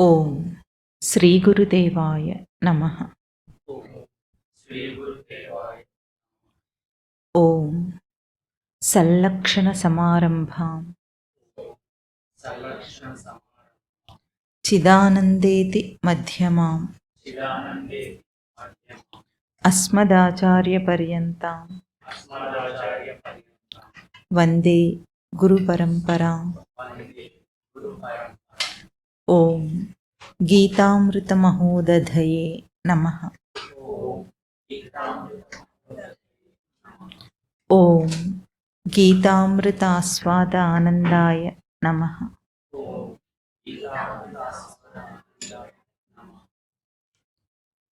ఓం శ్రీ గురుదేవాయ నమః. ఓం సల్లక్షణ సమారంభాం చిదానందేతి మధ్యమాం అస్మదాచార్య పర్యంతాం వందే గురు పరంపరాం. ఓం గీతామృతమహోదధయే నమః. ఓం గీతామృతాస్వాద ఆనందాయ నమః.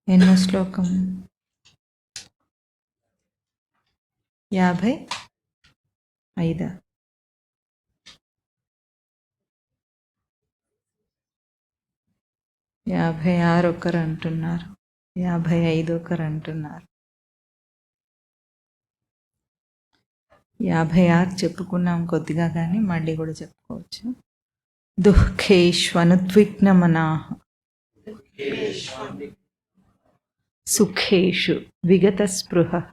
ఎన్నో శ్లోకం? 55. 56 ఒకరు అంటున్నారు, 55 ఒకరు అంటున్నారు. 56 చెప్పుకున్నాం కొద్దిగా, కానీ మళ్ళీ కూడా చెప్పుకోవచ్చు. దుఃఖేష్వనుద్విగ్నమనాః సుఖేషు విగతస్పృహః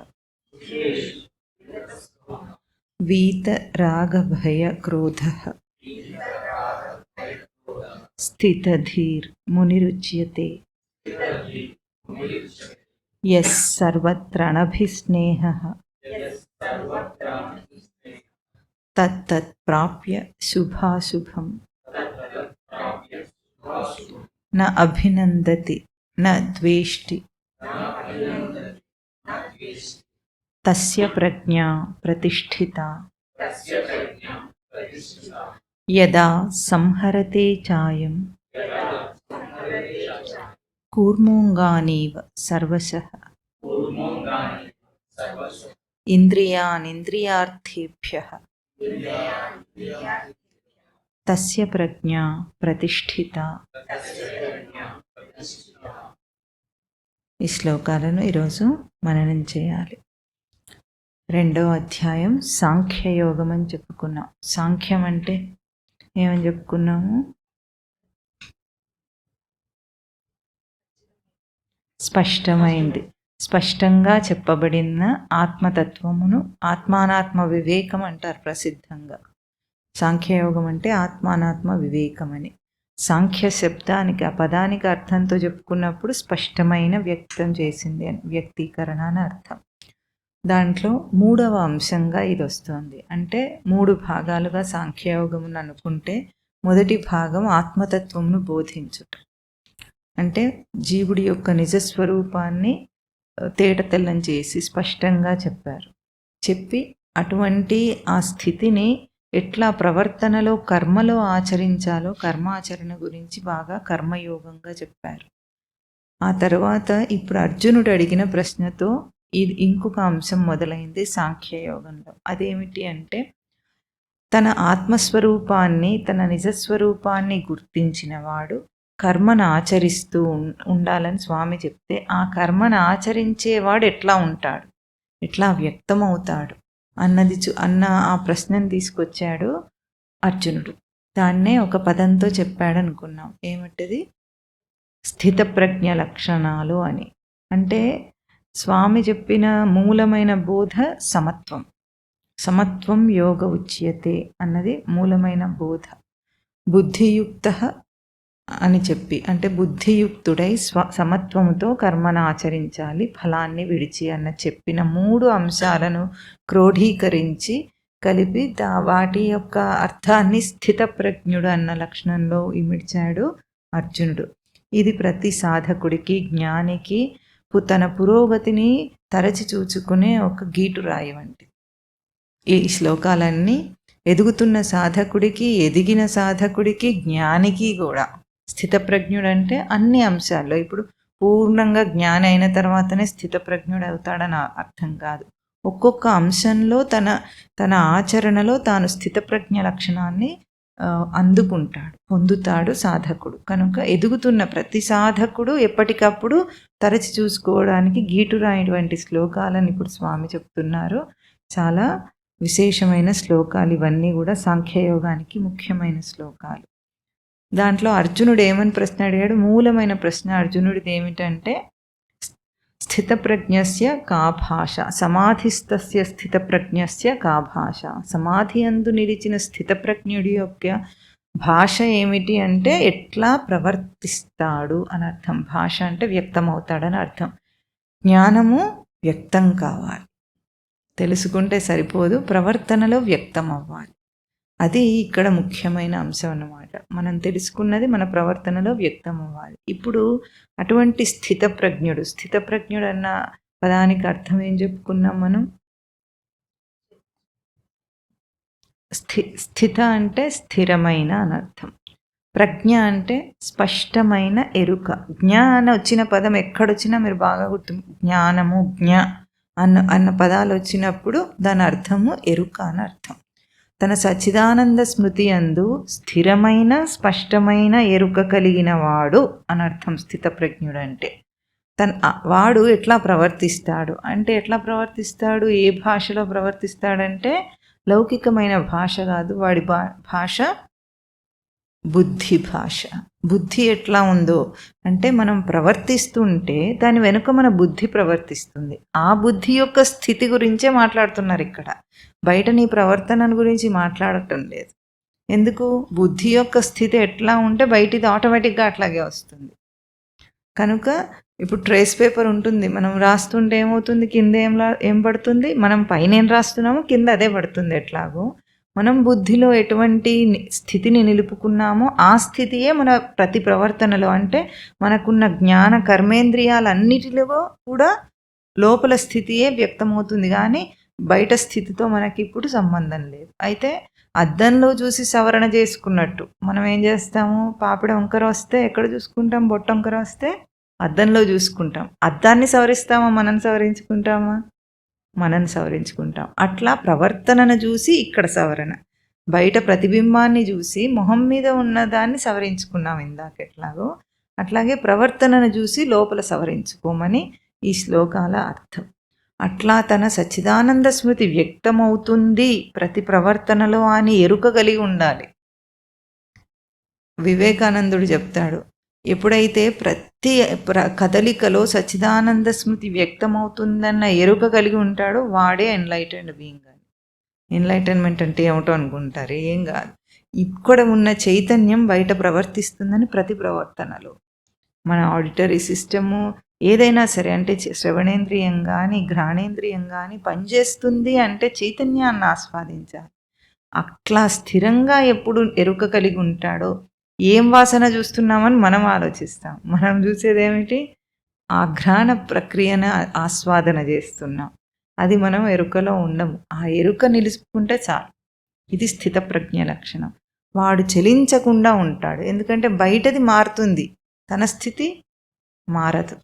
వీతరాగభయక్రోధః స్థితధీర్ మునిరుచ్యతే. యస్ సర్వత్రణభిస్నేహః తత్తత్ ప్రాప్య శుభాశుభం న అభినందతి న ద్వేష్టి తస్య ప్రజ్ఞా ప్రతిష్ఠితా. యదా సంహరతే చాయం కూర్మోంగానీవ సర్వశః ఇంద్రియాణింద్రియార్థేభ్యః తస్య ప్రజ్ఞా ప్రతిష్ఠితా. ఈ శ్లోకాలను ఈరోజు మననం చేయాలి. 2వ అధ్యాయం సాంఖ్యయోగం అని చెప్పుకున్నాం. సాంఖ్యం అంటే ఏమని చెప్పుకున్నాము? స్పష్టమైంది, స్పష్టంగా చెప్పబడిన ఆత్మతత్వమును ఆత్మానాత్మ వివేకం అంటారు ప్రసిద్ధంగా. సాంఖ్యయోగం అంటే ఆత్మానాత్మ వివేకం అని. సాంఖ్య శబ్దానికి, ఆ పదానికి అర్థంతో చెప్పుకున్నప్పుడు స్పష్టమైన వ్యక్తం చేసింది అని, వ్యక్తీకరణ అని అర్థం. దాంట్లో 3వ అంశంగా ఇది వస్తుంది. అంటే 3 భాగాలుగా సాంఖ్యయోగమును అనుకుంటే, మొదటి భాగం ఆత్మతత్వమును బోధించుట. అంటే జీవుడి యొక్క నిజస్వరూపాన్ని తేటతెల్లం చేసి స్పష్టంగా చెప్పారు. చెప్పి అటువంటి ఆ స్థితిని ఎట్లా ప్రవర్తనలో, కర్మలో ఆచరించాలో, కర్మాచరణ గురించి బాగా కర్మయోగంగా చెప్పారు. ఆ తర్వాత ఇప్పుడు అర్జునుడు అడిగిన ప్రశ్నతో ఇది ఇంకొక అంశం మొదలైంది సాంఖ్యయోగంలో. అదేమిటి అంటే, తన ఆత్మస్వరూపాన్ని, తన నిజస్వరూపాన్ని గుర్తించిన వాడు కర్మను ఆచరిస్తూ ఉండాలని స్వామి చెప్తే, ఆ కర్మను ఆచరించేవాడు ఎట్లా ఉంటాడు, ఎట్లా వ్యక్తమవుతాడు అన్న ఆ ప్రశ్నను తీసుకొచ్చాడు అర్జునుడు. దాన్నే ఒక పదంతో చెప్పాడు అనుకున్నాం. ఏమిటది? స్థితప్రజ్ఞ లక్షణాలు అని. అంటే స్వామి చెప్పిన మూలమైన బోధ సమత్వం. సమత్వం యోగ ఉచ్యతే అన్నది మూలమైన బోధ. బుద్ధియుక్త అని చెప్పి, అంటే బుద్ధియుక్తుడై సమత్వముతో కర్మను ఆచరించాలి, ఫలాన్ని విడిచి అన్న చెప్పిన 3 అంశాలను క్రోఢీకరించి కలిపి వాటి యొక్క అర్థాన్ని స్థితప్రజ్ఞుడు అన్న లక్షణంలో ఇమిడ్చాడు అర్జునుడు. ఇది ప్రతి సాధకుడికి, జ్ఞానికి తన పురోగతిని తరచి చూచుకునే ఒక గీటురాయి వంటి. ఈ శ్లోకాలన్నీ ఎదుగుతున్న సాధకుడికి, ఎదిగిన సాధకుడికి, జ్ఞానికి కూడా. స్థితప్రజ్ఞుడు అంటే అన్ని అంశాల్లో, ఇప్పుడు పూర్ణంగా జ్ఞాని అయిన తర్వాతనే స్థితప్రజ్ఞుడు అవుతాడని అర్థం కాదు. ఒక్కొక్క అంశంలో తన ఆచరణలో తాను స్థితప్రజ్ఞ లక్షణాన్ని అందుకుంటాడు, పొందుతాడు సాధకుడు. కనుక ఎదుగుతున్న ప్రతి సాధకుడు ఎప్పటికప్పుడు తరచి చూసుకోవడానికి గీటురాయిటువంటి శ్లోకాలను ఇప్పుడు స్వామి చెప్తున్నారు. చాలా విశేషమైన శ్లోకాలు ఇవన్నీ కూడా, సాంఖ్యయోగానికి ముఖ్యమైన శ్లోకాలు. దాంట్లో అర్జునుడు ఏమని ప్రశ్న అడిగాడు? మూలమైన ప్రశ్న అర్జునుడిది ఏమిటంటే, స్థితప్రజ్ఞస్య కా భాష, సమాధిస్తస్య స్థితప్రజ్ఞస్య కా భాష. సమాధి అందు నిలిచిన స్థితప్రజ్ఞుడి యొక్క భాష ఏమిటి అంటే ఎట్లా ప్రవర్తిస్తాడు అని అర్థం. భాష అంటే వ్యక్తమవుతాడని అర్థం. జ్ఞానము వ్యక్తం కావాలి, తెలుసుకుంటే సరిపోదు, ప్రవర్తనలో వ్యక్తం అవ్వాలి. అది ఇక్కడ ముఖ్యమైన అంశం అన్నమాట. మనం తెలుసుకున్నది మన ప్రవర్తనలో వ్యక్తం అవ్వాలి. ఇప్పుడు అటువంటి స్థితప్రజ్ఞుడు అన్న పదానికి అర్థం ఏం చెప్పుకున్నాం మనం? స్థిత అంటే స్థిరమైన అని అర్థం. ప్రజ్ఞ అంటే స్పష్టమైన ఎరుక. జ్ఞ అని వచ్చిన పదం ఎక్కడొచ్చినా మీరు బాగా గుర్తు, జ్ఞానము, జ్ఞ అన్న పదాలు వచ్చినప్పుడు దాని అర్థము ఎరుక అని అర్థం. తన సచ్చిదానంద స్మృతి అందు స్థిరమైన స్పష్టమైన ఎరుక కలిగిన వాడు అని అర్థం స్థితప్రజ్ఞుడు అంటే. వాడు ఎట్లా ప్రవర్తిస్తాడు అంటే, ఎట్లా ప్రవర్తిస్తాడు, ఏ భాషలో ప్రవర్తిస్తాడంటే లౌకికమైన భాష కాదు, వాడి భాష బుద్ధి భాష. బుద్ధి ఎట్లా ఉందో అంటే, మనం ప్రవర్తిస్తుంటే దాని వెనుక మన బుద్ధి ప్రవర్తిస్తుంది. ఆ బుద్ధి యొక్క స్థితి గురించే మాట్లాడుతున్నారు ఇక్కడ. బయట నీ ప్రవర్తన గురించి మాట్లాడటం లేదు. ఎందుకు? బుద్ధి యొక్క స్థితి ఎట్లా ఉంటే బయటిది ఆటోమేటిక్గా అట్లాగే వస్తుంది. కనుక ఇప్పుడు ట్రేస్ పేపర్ ఉంటుంది, మనం రాస్తుంటే ఏమవుతుంది, కింద ఏం పడుతుంది, మనం పైన ఏం రాస్తున్నామో కింద అదే పడుతుంది. ఎట్లాగో మనం బుద్ధిలో ఎటువంటి స్థితిని నిలుపుకున్నామో ఆ స్థితియే మన ప్రతి ప్రవర్తనలో, అంటే మనకున్న జ్ఞాన కర్మేంద్రియాలన్నిటిలో కూడా లోపల స్థితియే వ్యక్తమవుతుంది, కానీ బయట స్థితితో మనకి ఇప్పుడు సంబంధం లేదు. అయితే అద్దంలో చూసి సవరణ చేసుకున్నట్టు మనం ఏం చేస్తాము, పాపిడ వంకర వస్తే ఎక్కడ చూసుకుంటాం, బొట్ట వంకర వస్తే అద్దంలో చూసుకుంటాం. అద్దాన్ని సవరిస్తామా, మనం సవరించుకుంటామా? మనం సవరించుకుంటాం. అట్లా ప్రవర్తనను చూసి ఇక్కడ సవరణ, బయట ప్రతిబింబాన్ని చూసి మొహం మీద ఉన్నదాన్ని సవరించుకున్నాం ఇందాక ఎట్లాగో, అట్లాగే ప్రవర్తనను చూసి లోపల సవరించుకోమని ఈ శ్లోకాల అర్థం. అట్లా తన సచ్చిదానంద స్మృతి వ్యక్తమవుతుంది ప్రతి ప్రవర్తనలో అని ఎరుక కలిగి ఉండాలి. వివేకానందుడు చెప్తాడు, ఎప్పుడైతే ప్రతి కదలికలో సచ్చిదానంద స్మృతి వ్యక్తమవుతుందన్న ఎరుక కలిగి ఉంటాడో వాడే ఎన్లైటెండ్ బీయింగ్ అని. ఎన్లైటన్మెంట్ అంటే ఏమిటో అనుకుంటారు, ఏం కాదు. ఇక్కడ ఉన్న చైతన్యం బయట ప్రవర్తిస్తుందని ప్రతి ప్రవర్తనలో. మన ఆడిటరీ సిస్టము ఏదైనా సరే, అంటే శ్రవణేంద్రియం కానీ ఘ్రాణేంద్రియం కానీ పనిచేస్తుంది అంటే చైతన్యాన్ని ఆస్వాదించాలి. అట్లా స్థిరంగా ఎప్పుడు ఎరుక కలిగి ఉంటాడో, ఏం వాసన చూస్తున్నామని మనం ఆలోచిస్తాం. మనం చూసేదేమిటి, ఆ ఘ్రాణ ప్రక్రియను ఆస్వాదన చేస్తున్నాం. అది మనం ఎరుకలో ఉండము. ఆ ఎరుక నిలుపుకుంటే చాలు. ఇది స్థితప్రజ్ఞ లక్షణం. వాడు చలించకుండా ఉంటాడు, ఎందుకంటే బయటది మారుతుంది, తన స్థితి మారదు.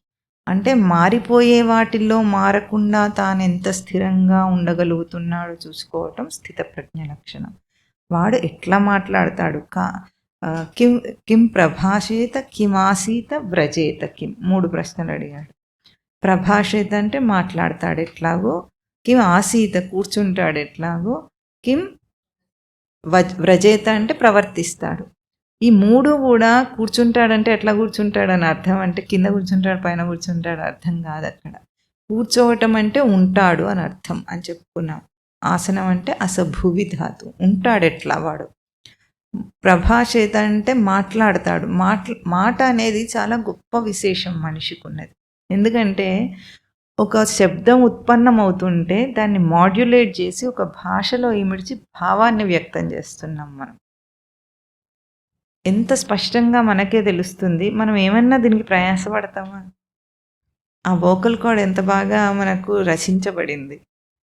అంటే మారిపోయే వాటిల్లో మారకుండా తాను ఎంత స్థిరంగా ఉండగలుగుతున్నాడో చూసుకోవటం స్థితప్రజ్ఞ లక్షణం. వాడు ఎట్లా మాట్లాడతాడు, కిం ప్రభాషేత కిమాసీత వ్రజేత కిం, 3 ప్రశ్నలు అడిగాడు. ప్రభాషేత అంటే మాట్లాడతాడు ఎట్లాగో, కిం ఆసీత కూర్చుంటాడు ఎట్లాగో, కిం వ్రజేత అంటే ప్రవర్తిస్తాడు. ఈ 3 కూడా కూర్చుంటాడంటే ఎట్లా కూర్చుంటాడు అని అర్థం, అంటే కింద కూర్చుంటాడు పైన కూర్చుంటాడు అర్థం కాదు. అక్కడ కూర్చోవటం అంటే ఉంటాడు అని అర్థం అని చెప్పుకున్నాం. ఆసనం అంటే అసభువి ధాతు, ఉంటాడు ఎట్లా వాడు. ప్రభాషేత అంటే మాట్లాడతాడు. మాట అనేది చాలా గొప్ప విశేషం మనిషికి ఉన్నది. ఎందుకంటే ఒక శబ్దం ఉత్పన్నమవుతుంటే దాన్ని మాడ్యులేట్ చేసి ఒక భాషలో ఇమిడ్చి భావాన్ని వ్యక్తం చేస్తున్నాం మనం. ఎంత స్పష్టంగా మనకే తెలుస్తుంది. మనం ఏమన్నా దీనికి ప్రయాసపడతామా? ఆ వోకల్ కార్డ్ ఎంత బాగా మనకు రచించబడింది,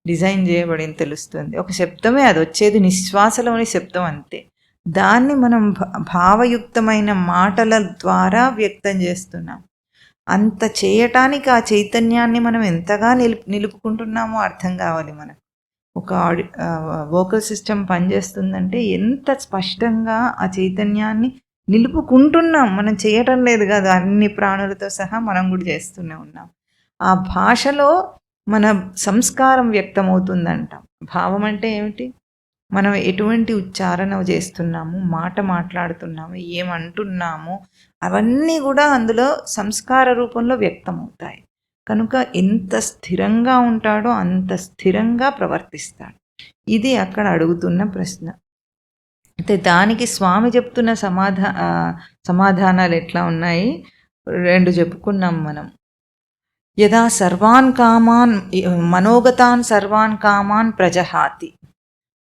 డిజైన్ చేయబడింది తెలుస్తుంది. ఒక శబ్దమే, అది వచ్చేది నిశ్వాసలోని శబ్దం అంతే. దాన్ని మనం భావయుక్తమైన మాటల ద్వారా వ్యక్తం చేస్తున్నాం. అంత చేయటానికి ఆ చైతన్యాన్ని మనం ఎంతగా నిలుపుకుంటున్నామో అర్థం కావాలి మనకు. ఒక వోకల్ సిస్టమ్ పనిచేస్తుందంటే ఎంత స్పష్టంగా ఆ చైతన్యాన్ని నిలుపుకుంటున్నాం. మనం చేయటం లేదు కదా, అన్ని ప్రాణులతో సహా మనం కూడా చేస్తూనే ఉన్నాం. ఆ భాషలో మన సంస్కారం వ్యక్తమవుతుందంట. భావం అంటే ఏమిటి? మనం ఎటువంటి ఉచ్చారణ చేస్తున్నాము, మాట మాట్లాడుతున్నాము, ఏమంటున్నాము, అవన్నీ కూడా అందులో సంస్కార రూపంలో వ్యక్తమవుతాయి. కనుక ఎంత స్థిరంగా ఉంటాడో అంత స్థిరంగా ప్రవర్తిస్తాడు. ఇది అక్కడ అడుగుతున్న ప్రశ్న. అయితే దానికి స్వామి చెప్తున్న సమాధానాలు ఎట్లా ఉన్నాయి? 2 చెప్పుకున్నాం మనం. యదా సర్వాన్ కామాన్ మనోగతాన్ సర్వాన్ కామాన్ ప్రజహాతి.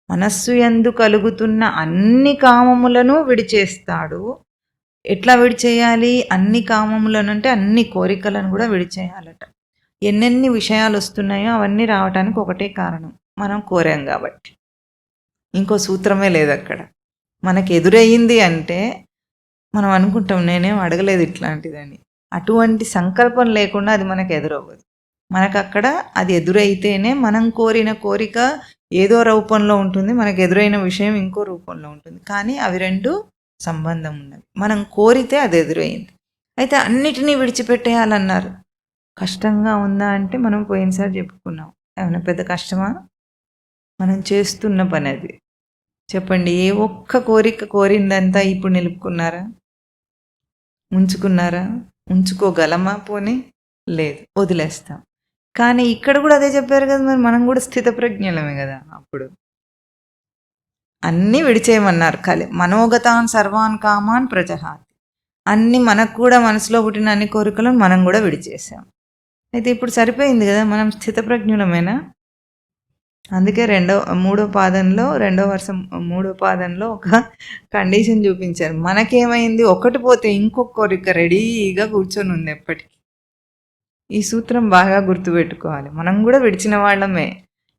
మనస్సు యందు కలుగుతున్న అన్ని కామములను విడిచేస్తాడు. ఎట్లా విడిచేయాలి? అన్ని కామములను అంటే అన్ని కోరికలను కూడా విడిచేయాలట. ఎన్నెన్ని విషయాలు వస్తున్నాయో అవన్నీ రావటానికి ఒకటే కారణం, మనం కోరాం కాబట్టి. ఇంకో సూత్రమే లేదు అక్కడ. మనకు ఎదురయ్యింది అంటే మనం అనుకుంటాం నేనేం అడగలేదు ఇట్లాంటిదని. అటువంటి సంకల్పం లేకుండా అది మనకు ఎదురవ్వదు. మనకు అక్కడ అది ఎదురైతేనే మనం కోరిన కోరిక ఏదో రూపంలో ఉంటుంది, మనకు ఎదురైన విషయం ఇంకో రూపంలో ఉంటుంది. కానీ అవి 2 సంబంధం ఉన్నవి. మనం కోరితే అది ఎదురైంది. అయితే అన్నిటినీ విడిచిపెట్టేయాలన్నారు. కష్టంగా ఉందా అంటే మనం పోయినసారి చెప్పుకున్నాం. ఏమైనా పెద్ద కష్టమా? మనం చేస్తున్న పని అది. చెప్పండి, ఏ ఒక్క కోరిక కోరిందంతా ఇప్పుడు నిలుపుకున్నారా? ఉంచుకున్నారా? ఉంచుకోగలమా? పోనీ లేదు, వదిలేస్తాం. కానీ ఇక్కడ కూడా అదే చెప్పారు కదా, మరి మనం కూడా స్థితప్రజ్ఞలమే కదా. అప్పుడు అన్నీ విడిచేయమన్నారు. మనోగతాన్ సర్వాన్ కామాన్ ప్రజహాతి. అన్నీ మనకు కూడా మనసులో పుట్టిన అన్ని కోరికలను మనం కూడా విడిచేసాం. అయితే ఇప్పుడు సరిపోయింది కదా, మనం స్థితప్రజ్ఞులమేనా? అందుకే మూడో పాదంలో ఒక కండిషన్ చూపించారు. మనకేమైంది? ఒకటి పోతే ఇంకొక కోరిక రెడీగా కూర్చొని ఉంది ఎప్పటికీ. ఈ సూత్రం బాగా గుర్తుపెట్టుకోవాలి. మనం కూడా విడిచిన వాళ్ళమే.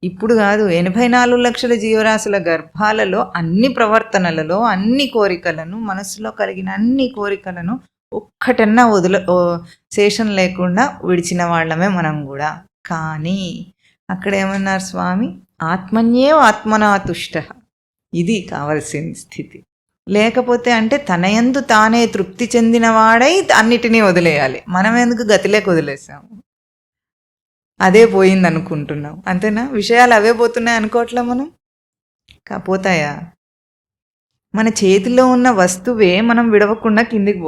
ఇప్పుడు కాదు, 84 లక్షల జీవరాశుల గర్భాలలో అన్ని ప్రవర్తనలలో అన్ని కోరికలను, మనసులో కలిగిన అన్ని కోరికలను ఒక్కటన్నా శేషం లేకుండా విడిచిన వాళ్ళమే మనం కూడా. కానీ అక్కడ ఏమన్నారు స్వామి? ఆత్మన్యేవ ఆత్మనా తుష్ట. ఇది కావాల్సిన స్థితి. లేకపోతే అంటే తనయందు తానే తృప్తి చెందినవాడై అన్నిటినీ వదిలేయాలి. మనం ఎందుకు గతిలేక వదిలేసాము? అదే పోయింది అనుకుంటున్నాం, అంతేనా? విషయాలు అవే పోతున్నాయి అనుకోవట్లే మనం. పోతాయా? మన చేతిలో ఉన్న వస్తువే మనం విడవకుండా కిందికి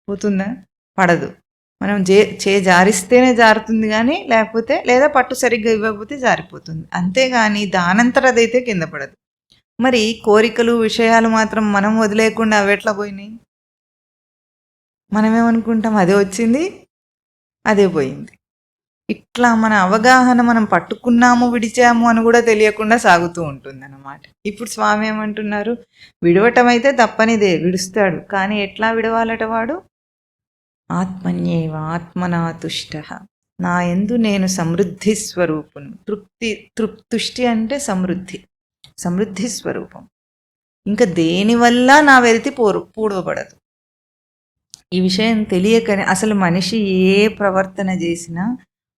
పోతుందా? పడదు. మనం జారిస్తేనే జారుతుంది, కానీ లేకపోతే లేదా పట్టు సరిగ్గా ఇవ్వకపోతే జారిపోతుంది. అంతేగాని దానంతట అదైతే కింద పడదు. మరి కోరికలు విషయాలు మాత్రం మనం వదిలేయకుండా అవి ఎట్లా పోయినాయి? మనమేమనుకుంటాం అదే వచ్చింది, అదే పోయింది. ఇట్లా మన అవగాహన మనం పట్టుకున్నాము విడిచాము అని కూడా తెలియకుండా సాగుతూ ఉంటుంది అన్నమాట. ఇప్పుడు స్వామి ఏమంటున్నారు? విడవటం అయితే తప్పనిదే, విడుస్తాడు. కానీ ఎట్లా విడవాలట వాడు? ఆత్మన్యేవ ఆత్మనా తుష్ట. నా యందు నేను సమృద్ధి స్వరూపును. తుష్టి అంటే సమృద్ధి స్వరూపం. ఇంకా దేనివల్ల నా వెలితి పూడవబడదు. ఈ విషయం తెలియకనే అసలు మనిషి ఏ ప్రవర్తన చేసినా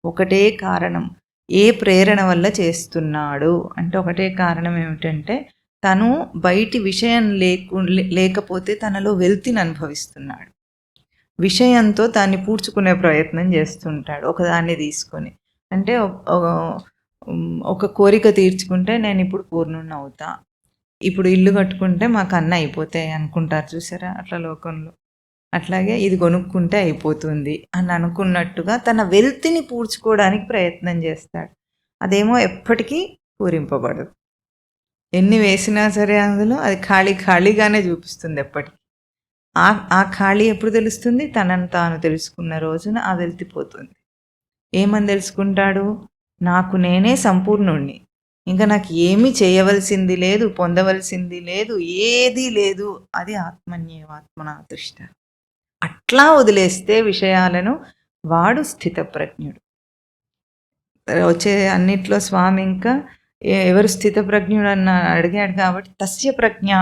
ఒకటే కారణం, ఏ ప్రేరణ వల్ల చేస్తున్నాడు అంటే ఒకటే కారణం ఏమిటంటే తను బయటి విషయం లేకపోతే తనలో వెలితిని అనుభవిస్తున్నాడు. విషయంతో దాన్ని పూడ్చుకునే ప్రయత్నం చేస్తుంటాడు ఒకదాన్ని తీసుకొని. అంటే ఒక కోరిక తీర్చుకుంటే నేను ఇప్పుడు పూర్ణుణ్ణి అవుతా, ఇప్పుడు ఇల్లు కట్టుకుంటే మాకు అన్నీ అయిపోతాయి అనుకుంటారు చూసారా అట్లా లోకంలో. అట్లాగే ఇది కొనుక్కుంటే అయిపోతుంది అని అనుకున్నట్టుగా తన వెల్త్ని పూడ్చుకోవడానికి ప్రయత్నం చేస్తాడు. అదేమో ఎప్పటికీ పూరింపబడదు. ఎన్ని వేసినా సరే అందులో అది ఖాళీగానే చూపిస్తుంది ఎప్పటికీ. ఆ ఖాళీ ఎప్పుడు తెలుస్తుంది? తనను తాను తెలుసుకున్న రోజున ఆ వెలితిపోతుంది. ఏమని తెలుసుకుంటాడు? నాకు నేనే సంపూర్ణుణ్ణి, ఇంకా నాకు ఏమీ చేయవలసింది లేదు, పొందవలసింది లేదు, ఏదీ లేదు. అది ఆత్మన్యేవ ఆత్మనా తుష్ట. అట్లా వదిలేస్తే విషయాలను వాడు స్థితప్రజ్ఞుడు. వచ్చే అన్నిట్లో స్వామి ఇంకా ఎవరు స్థితప్రజ్ఞుడు అన్న అడిగాడు కాబట్టి తస్య ప్రజ్ఞా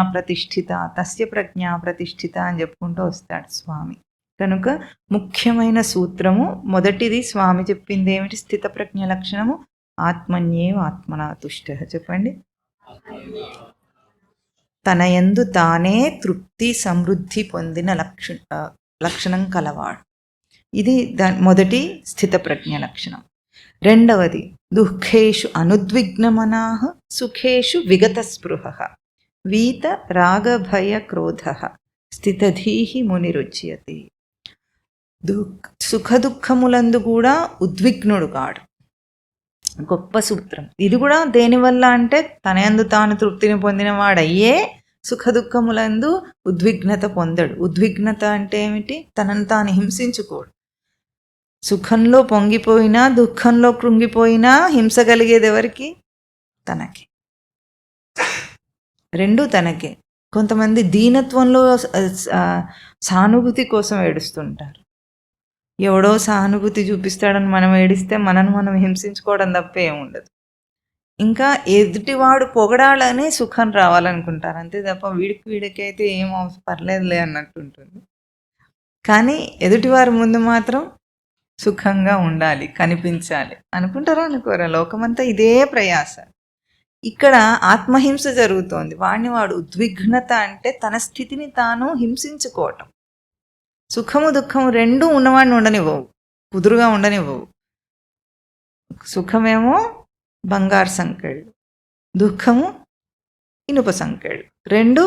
ప్రతిష్ఠిత అని చెప్పుకుంటూ వస్తాడు స్వామి. కనుక ముఖ్యమైన సూత్రము మొదటిది స్వామి చెప్పింది ఏమిటి? స్థితప్రజ్ఞ లక్షణము ఆత్మన్యేవ ఆత్మనా తుష్ట. చెప్పండి. తన యందు తానే తృప్తి సమృద్ధి పొందిన లక్షణం కలవాడు. ఇది మొదటి స్థితప్రజ్ఞ లక్షణం. రెండవది దుఃఖేషు అనుద్విగ్నమనాః సుఖేషు విగతస్పృహః వీత రాగభయ క్రోధః స్థితధీహి మునిరుచ్యతే. సుఖదుఖములందు కూడా ఉద్విగ్నుడు కాడు. గొప్ప సూత్రం ఇది కూడా. దేనివల్ల అంటే తనయందు తాను తృప్తిని పొందినవాడయ్యే సుఖదుఖములందు ఉద్విగ్నత పొందడు. ఉద్విగ్నత అంటే ఏమిటి? తనను తాను హింసించుకోడు. సుఖంలో పొంగిపోయినా దుఃఖంలో కృంగిపోయినా హింస కలిగేది ఎవరికి? తనకి. రెండూ తనకే. కొంతమంది దీనత్వంలో సానుభూతి కోసం ఏడుస్తుంటారు. ఎవడో సానుభూతి చూపిస్తాడని మనం ఏడిస్తే మనను మనం హింసించుకోవడం తప్ప ఏముండదు. ఇంకా ఎదుటివాడు పొగడాలని సుఖం రావాలనుకుంటారు, అంతే తప్ప వీడికి అయితే ఏం పర్లేదులే అన్నట్టు ఉంటుంది. కానీ ఎదుటివారి ముందు మాత్రం సుఖంగా ఉండాలి, కనిపించాలి అనుకుంటారా అనుకోరా? లోకమంతా ఇదే ప్రయాస. ఇక్కడ ఆత్మహింస జరుగుతోంది. వాడు ఉద్విగ్నత అంటే తన స్థితిని తాను హింసించుకోవటం. సుఖము దుఃఖము రెండూ ఉన్నవాడిని ఉండనివ్వవు, కుదురుగా ఉండనివ్వవు. సుఖమేమో బంగారు సంకెళ్ళు, దుఃఖము ఇనుప సంకెళ్ళు. రెండు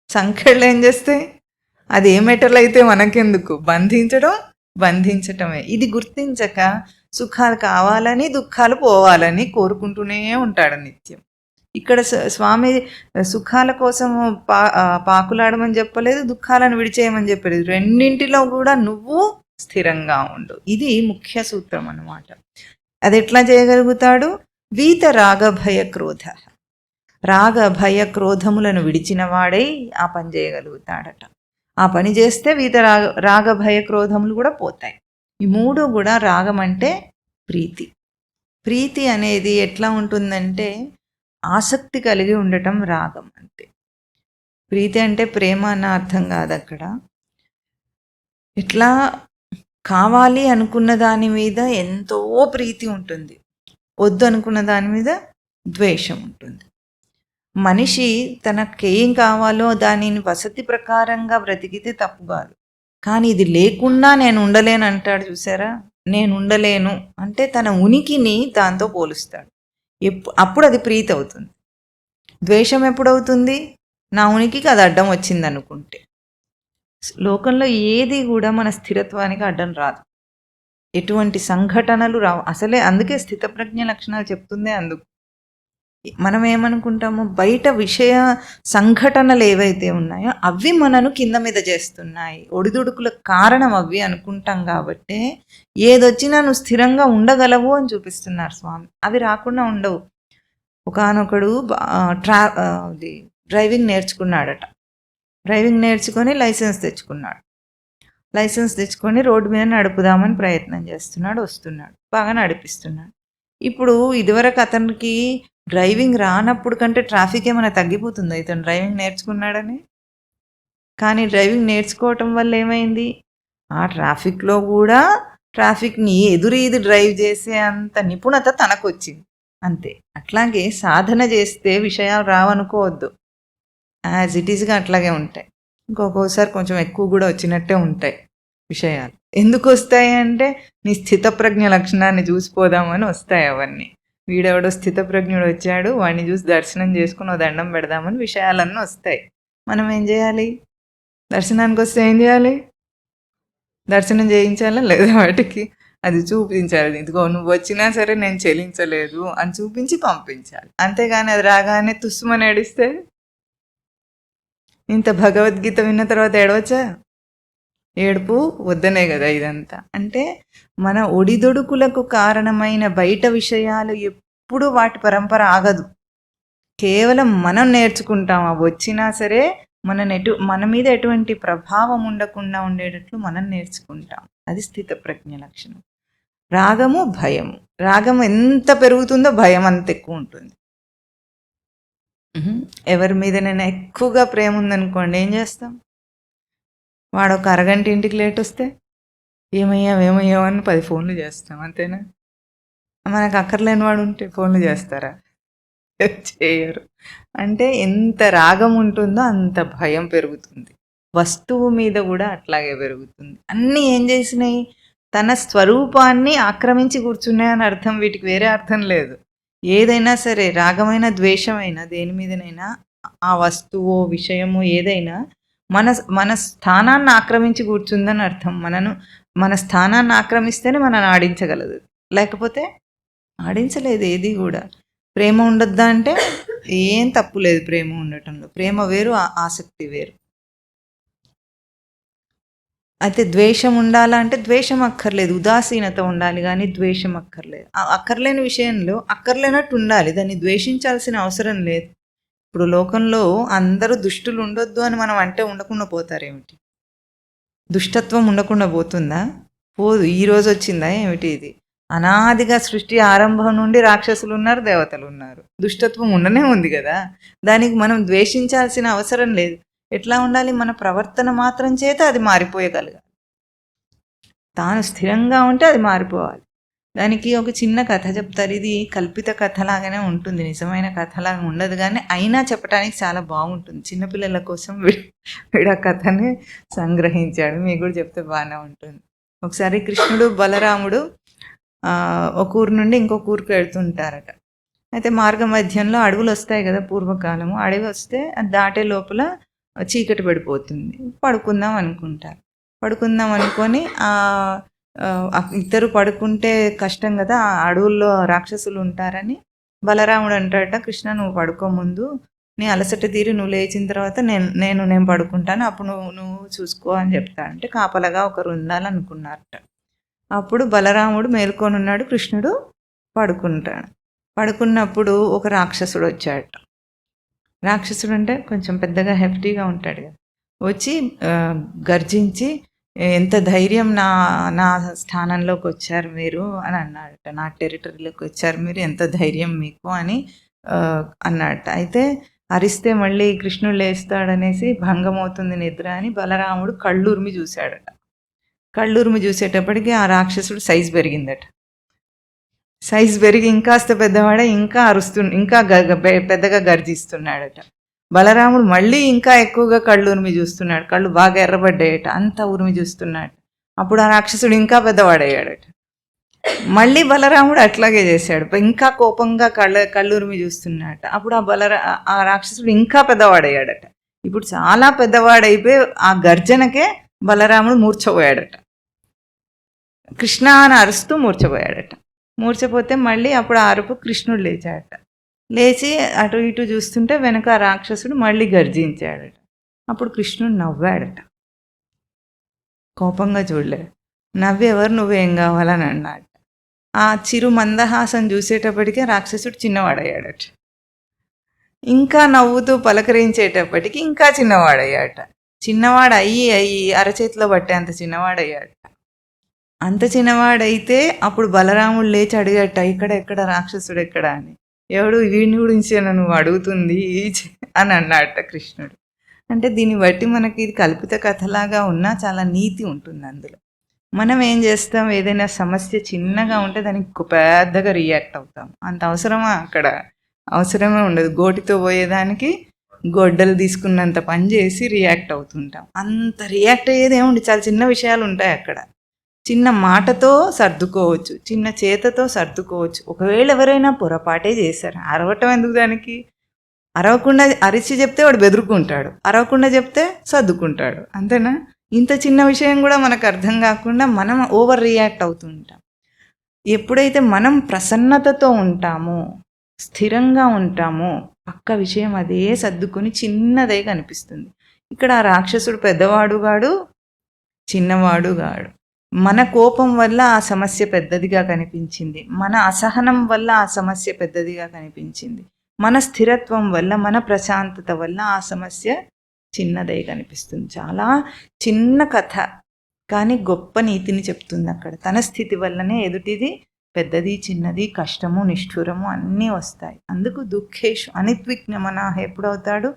సంకెళ్ళు ఏం చేస్తాయి? అది ఏ మెటల్ అయితే మనకెందుకు? బంధించటమే. ఇది గుర్తించక సుఖాలు కావాలని దుఃఖాలు పోవాలని కోరుకుంటూనే ఉంటాడు నిత్యం. ఇక్కడ స్వామి సుఖాల కోసం పాకులాడమని చెప్పలేదు, దుఃఖాలను విడిచేయమని చెప్పలేదు. రెండింటిలో కూడా నువ్వు స్థిరంగా ఉండు. ఇది ముఖ్య సూత్రం అన్నమాట. అది ఎట్లా చేయగలుగుతాడు? వీత రాగభయ క్రోధ. రాగ భయ క్రోధములను విడిచిన వాడై ఆ పని చేయగలుగుతాడట. ఆ పని చేస్తే వీత రాగభయ క్రోధములు కూడా పోతాయి. ఈ మూడు కూడా రాగం అంటే ప్రీతి. ప్రీతి అనేది ఎట్లా ఉంటుందంటే ఆసక్తి కలిగి ఉండటం రాగం అంటే. ప్రీతి అంటే ప్రేమ అన్న అర్థం కాదు అక్కడ. ఇట్లా కావాలి అనుకున్న దాని మీద ఎంతో ప్రీతి ఉంటుంది, వద్దు అనుకున్న దాని మీద ద్వేషం ఉంటుంది. మనిషి తనకేం కావాలో దానిని వసతి ప్రకారంగా బ్రతికితే తప్పు కాదు. కానీ ఇది లేకుండా నేను ఉండలేను అంటాడు చూసారా? నేను ఉండలేను అంటే తన ఉనికిని దాంతో పోలుస్తాడు. అప్పుడు అది ప్రీతి అవుతుంది. ద్వేషం ఎప్పుడవుతుంది? నా ఉనికికి అది అడ్డం వచ్చింది అనుకుంటే. లోకంలో ఏది కూడా మన స్థిరత్వానికి అడ్డం రాదు. ఎటువంటి సంఘటనలు రావు అసలే. అందుకే స్థితప్రజ్ఞ లక్షణాలు చెప్తుందే అందుకు. మనం ఏమనుకుంటాము? బయట విషయ సంఘటనలు ఏవైతే ఉన్నాయో అవి మనను కింద మీద చేస్తున్నాయి, ఒడిదుడుకులకు కారణం అవి అనుకుంటాం. కాబట్టి ఏదొచ్చినా నువ్వు స్థిరంగా ఉండగలవు అని చూపిస్తున్నారు స్వామి. అవి రాకుండా ఉండవు. ఒకానొకడు డ్రైవింగ్ నేర్చుకున్నాడట. డ్రైవింగ్ నేర్చుకొని లైసెన్స్ తెచ్చుకొని రోడ్డు మీద నడుపుదామని ప్రయత్నం చేస్తున్నాడు. వస్తున్నాడు, బాగా నడిపిస్తున్నాడు. ఇప్పుడు ఇదివరకు అతనికి డ్రైవింగ్ రానప్పుడు కంటే ట్రాఫిక్ ఏమైనా తగ్గిపోతుందో ఇతను డ్రైవింగ్ నేర్చుకున్నాడని? కానీ డ్రైవింగ్ నేర్చుకోవటం వల్ల ఏమైంది? ఆ ట్రాఫిక్లో కూడా ట్రాఫిక్ని ఎదురీది డ్రైవ్ చేసే అంత నిపుణత తనకు వచ్చింది. అంతే. అట్లాగే సాధన చేస్తే విషయాలు రావనుకోవద్దు. యాజ్ ఇట్ ఈస్గా అట్లాగే ఉంటాయి. ఇంకొకసారి కొంచెం ఎక్కువ కూడా వచ్చినట్టే ఉంటాయి విషయాలు. ఎందుకు వస్తాయి అంటే నీ స్థితప్రజ్ఞ లక్షణాన్ని చూసిపోదామని వస్తాయి అవన్నీ. వీడెవడో స్థితప్రజ్ఞుడు వచ్చాడు, వాడిని చూసి దర్శనం చేసుకుని దండం పెడదామని విషయాలన్నీ వస్తాయి. మనం ఏం చేయాలి? దర్శనానికి వస్తే ఏం చేయాలి? దర్శనం చేయించాలా లేదా? వాటికి అది చూపించాలి. ఇదిగో నువ్వు వచ్చినా సరే నేను చెల్లించలేదు అని చూపించి పంపించాలి. అంతేగాని అది రాగానే తుస్సుమని ఏడిస్తే, ఇంత భగవద్గీత విన్న తర్వాత ఏడవచ్చా? ఏడుపు వద్దనే కదా ఇదంతా. అంటే మన ఒడిదొడుకులకు కారణమైన బయట విషయాలు ఎప్పుడు వాటి పరంపర ఆగదు. కేవలం మనం నేర్చుకుంటాం. అవి వచ్చినా సరే మన మీద ఎటువంటి ప్రభావం ఉండకుండా ఉండేటట్లు మనం నేర్చుకుంటాం. అది స్థితప్రజ్ఞ లక్షణం. రాగము భయము. రాగం ఎంత పెరుగుతుందో భయం అంత ఎక్కువ ఉంటుంది. ఎవరి మీద నేను ఎక్కువగా ప్రేమ ఉందనుకోండి, ఏం చేస్తాం? వాడు ఒక అరగంట ఇంటికి లేట్ వస్తే ఏమయ్యావు అని 10 ఫోన్లు చేస్తాం. అంతేనా? మనకు అక్కర్లేని వాడు ఉంటే ఫోన్లు చేస్తారా? చేయరు. అంటే ఎంత రాగం ఉంటుందో అంత భయం పెరుగుతుంది. వస్తువు మీద కూడా అట్లాగే పెరుగుతుంది. అన్నీ ఏం చేసినాయి? తన స్వరూపాన్ని ఆక్రమించి కూర్చున్నాయని అర్థం. వీటికి వేరే అర్థం లేదు. ఏదైనా సరే రాగమైన ద్వేషమైనా దేని మీదనైనా ఆ వస్తువు విషయము ఏదైనా మన మన స్థానాన్ని ఆక్రమించి కూర్చుందని అర్థం. మన స్థానాన్ని ఆక్రమిస్తేనే మనల్ని ఆడించగలదు, లేకపోతే ఆడించలేదు ఏది కూడా. ప్రేమ ఉండొద్దా అంటే ఏం తప్పు లేదు ప్రేమ ఉండటంలో. ప్రేమ వేరు, ఆసక్తి వేరు. అయితే ద్వేషం ఉండాలంటే ద్వేషం అక్కర్లేదు, ఉదాసీనత ఉండాలి కానీ ద్వేషం అక్కర్లేదు. అక్కర్లేని విషయంలో అక్కర్లేనట్టు ఉండాలి, దాన్ని ద్వేషించాల్సిన అవసరం లేదు. ఇప్పుడు లోకంలో అందరూ దుష్టులు ఉండొద్దు అని మనం అంటే ఉండకుండా పోతారేమిటి? దుష్టత్వం ఉండకుండా పోతుందా? పోదు. ఈరోజు వచ్చిందా ఏమిటి ఇది? అనాదిగా సృష్టి ఆరంభం నుండి రాక్షసులు ఉన్నారు, దేవతలు ఉన్నారు. దుష్టత్వం ఉండనే ఉంది కదా. దానికి మనం ద్వేషించాల్సిన అవసరం లేదు. ఎట్లా ఉండాలి? మన ప్రవర్తన మాత్రం చేత అది మారిపోయగలగాలి. తాను స్థిరంగా ఉంటే అది మారిపోవాలి. దానికి ఒక చిన్న కథ చెప్తారు. ఇది కల్పిత కథలాగానే ఉంటుంది, నిజమైన కథలాగా ఉండదు, కానీ అయినా చెప్పడానికి చాలా బాగుంటుంది. చిన్నపిల్లల కోసం వీడు ఆ కథని సంగ్రహించాడు. మీకు కూడా చెప్తే బాగానే ఉంటుంది. ఒకసారి కృష్ణుడు బలరాముడు ఒక ఊరు నుండి ఇంకొక ఊరికి వెళ్తుంటారట. అయితే మార్గ మధ్యంలో అడవులు వస్తాయి కదా, పూర్వకాలము. అడవి వస్తే అది దాటే లోపల చీకటి పడిపోతుంది. పడుకుందాం అనుకుంటారు. పడుకుందాం అనుకొని ఇద్దరు పడుకుంటే కష్టం కదా, అడవుల్లో రాక్షసులు ఉంటారని బలరాముడు అంటాడట, కృష్ణ నువ్వు పడుకో ముందు, నీ అలసట తీరి నువ్వు లేచిన తర్వాత నేను పడుకుంటాను, అప్పుడు నువ్వు చూసుకో అని చెప్తాడంటే కాపలగా ఒకరు ఉండాలనుకున్నారట. అప్పుడు బలరాముడు మేల్కొని ఉన్నాడు, కృష్ణుడు పడుకుంటాడు. పడుకున్నప్పుడు ఒక రాక్షసుడు వచ్చాడట. రాక్షసుడు అంటే కొంచెం పెద్దగా హెఫ్టీగా ఉంటాడు కదా. వచ్చి గర్జించి, ఎంత ధైర్యం నా స్థానంలోకి వచ్చారు మీరు అని అన్నాడట, నా టెరిటరీలోకి వచ్చారు మీరు, ఎంత ధైర్యం మీకు అని అన్నాడట. అయితే అరిస్తే మళ్ళీ కృష్ణుడు లేస్తాడనేసి భంగమవుతుంది నిద్ర అని బలరాముడు కళ్ళురిమి చూశాడట. కళ్ళురిమి చూసేటప్పటికి ఆ రాక్షసుడు సైజు పెరిగిందట. సైజు పెరిగి ఇంకాస్త పెద్దవాడే, ఇంకా ఇంకా పెద్దగా గర్జిస్తున్నాడట. బలరాముడు మళ్ళీ ఇంకా ఎక్కువగా కళ్ళు ఉరిమి చూస్తున్నాడు. కళ్ళు బాగా ఎర్రబడ్డాయట, అంతా ఉరిమి చూస్తున్నాడు. అప్పుడు ఆ రాక్షసుడు ఇంకా పెద్దవాడయ్యాడట. మళ్ళీ బలరాముడు అట్లాగే చేశాడు, ఇంకా కోపంగా కళ్ళు ఉరిమి చూస్తున్నాడట. అప్పుడు ఆ రాక్షసుడు ఇంకా పెద్దవాడయ్యాడట. ఇప్పుడు చాలా పెద్దవాడైపోయి ఆ గర్జనకే బలరాముడు మూర్ఛపోయాడట. కృష్ణ అని అరుస్తూ మూర్ఛపోయాడట. మూర్ఛపోతే మళ్ళీ అప్పుడు ఆ అరుపు కృష్ణుడు లేచాడట. లేచి అటు ఇటు చూస్తుంటే వెనక రాక్షసుడు మళ్ళీ గర్జించాడట. అప్పుడు కృష్ణుడు నవ్వాడట, కోపంగా చూడలేదు. నవ్వి ఎవరు నువ్వేం కావాలని అన్నాడట. ఆ చిరు మందహాసం చూసేటప్పటికే రాక్షసుడు చిన్నవాడయ్యాడట. ఇంకా నవ్వుతూ పలకరించేటప్పటికి ఇంకా చిన్నవాడయ్యాడట. చిన్నవాడు అయ్యి అరచేతిలో పట్టే అంత చిన్నవాడయ్యాడట. అంత చిన్నవాడైతే అప్పుడు బలరాముడు లేచి అడిగట, ఎక్కడ రాక్షసుడు ఎక్కడ అని. ఎవడు వీడిని గురించి నువ్వు అడుగుతుంది అని అన్నాడట కృష్ణుడు. అంటే దీన్ని బట్టి మనకి ఇది కల్పిత కథలాగా ఉన్నా చాలా నీతి ఉంటుంది అందులో. మనం ఏం చేస్తాం, ఏదైనా సమస్య చిన్నగా ఉంటే దానికి పెద్దగా రియాక్ట్ అవుతాం. అంత అవసరమా? అక్కడ అవసరమే ఉండదు. గోటితో పోయేదానికి గొడ్డలు తీసుకున్నంత పని చేసి రియాక్ట్ అవుతుంటాం. అంత రియాక్ట్ అయ్యేది ఏముంది, చాలా చిన్న విషయాలు ఉంటాయి అక్కడ. చిన్న మాటతో సర్దుకోవచ్చు, చిన్న చేతతో సర్దుకోవచ్చు. ఒకవేళ ఎవరైనా పొరపాటే చేశారు, అరవటం ఎందుకు దానికి? అరవకుండా అరిచి చెప్తే వాడు బెదురుకుంటాడు, అరవకుండా చెప్తే సర్దుకుంటాడు, అంతేనా? ఇంత చిన్న విషయం కూడా మనకు అర్థం కాకుండా మనం ఓవర్ రియాక్ట్ అవుతుంటాం. ఎప్పుడైతే మనం ప్రసన్నతతో ఉంటామో, స్థిరంగా ఉంటామో, పక్క విషయం అదే సర్దుకొని చిన్నదే కనిపిస్తుంది. ఇక్కడ ఆ రాక్షసుడు పెద్దవాడుగాడు, చిన్నవాడుగాడు. మన కోపం వల్ల ఆ సమస్య పెద్దదిగా కనిపించింది, మన అసహనం వల్ల ఆ సమస్య పెద్దదిగా కనిపించింది, మన స్థిరత్వం వల్ల, మన ప్రశాంతత వల్ల ఆ సమస్య చిన్నదే కనిపిస్తుంది. చాలా చిన్న కథ కానీ గొప్ప నీతిని చెప్తుంది అక్కడ. తన స్థితి వల్లనే ఎదుటిది పెద్దది చిన్నది కష్టము నిష్ఠురము అన్నీ వస్తాయి. అందుకు దుఃఖేషు అనిద్విగ్నమనః ఎప్పుడవుతాడు?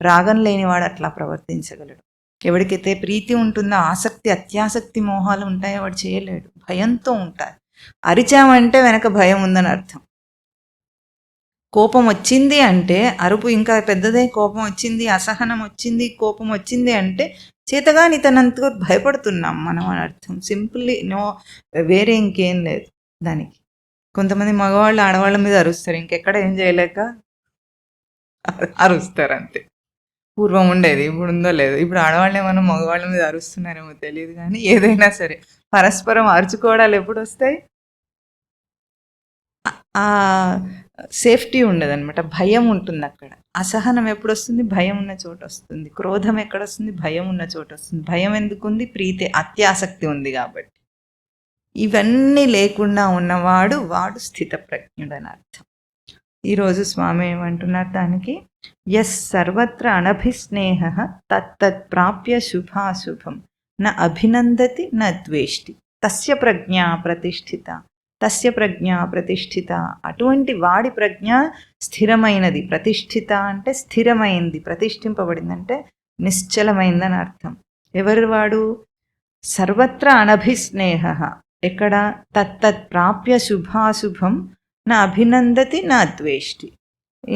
రాగం లేనివాడు అట్లా ప్రవర్తించగలడు. ఎవరికైతే ప్రీతి ఉంటుందో, ఆసక్తి అత్యాసక్తి మోహాలు ఉంటాయో వాడు చేయలేడు, భయంతో ఉంటారు. అరిచామంటే వెనక భయం ఉందని అర్థం. కోపం వచ్చింది అంటే అరుపు ఇంకా పెద్దదే. కోపం వచ్చింది, అసహనం వచ్చింది, కోపం వచ్చింది అంటే చేతగాని తనంతగా భయపడుతున్నాం మనం అని అర్థం. సింపుల్లీ నో, వేరే ఇంకేం లేదు దానికి. కొంతమంది మగవాళ్ళు ఆడవాళ్ళ మీద అరుస్తారు, ఇంకెక్కడ ఏం చేయలేక అరుస్తారు అంతే. పూర్వం ఉండేది, ఇప్పుడు ఉందో లేదో. ఇప్పుడు ఆడవాళ్ళు ఏమన్నా మగవాళ్ళ మీద అరుస్తున్నారేమో తెలియదు, కానీ ఏదైనా సరే పరస్పరం అరుచుకోవడాలు ఎప్పుడు వస్తాయి? ఆ సేఫ్టీ ఉండదన్నమాట, భయం ఉంటుంది అక్కడ. అసహనం ఎప్పుడు వస్తుంది? భయం ఉన్న చోట వస్తుంది. క్రోధం ఎక్కడ వస్తుంది? భయం ఉన్న చోట వస్తుంది. భయం ఎందుకు ఉంది? ప్రీతి, అత్యాసక్తి ఉంది కాబట్టి. ఇవన్నీ లేకుండా ఉన్నవాడు వాడు స్థితప్రజ్ఞుడు అని అర్థం. ఈరోజు స్వామి ఏమంటున్నారు దానికి? యస్ సర్వత్ర అనభిస్నేహ తత్తత్ ప్రాప్య శుభాశుభం న అభినందతి న ద్వేష్టి తస్య ప్రజ్ఞా ప్రతిష్ఠిత. తస్య ప్రజ్ఞా ప్రతిష్ఠిత, అటువంటి వాడి ప్రజ్ఞ స్థిరమైనది. ప్రతిష్ఠిత అంటే స్థిరమైంది, ప్రతిష్ఠింపబడిందంటే నిశ్చలమైందని అర్థం. ఎవరు వాడు? సర్వత్ర అనభిస్నేహ, ఎక్కడ? తత్తత్ ప్రాప్య శుభాశుభం నా అభినందతి నా ద్వేష్టి.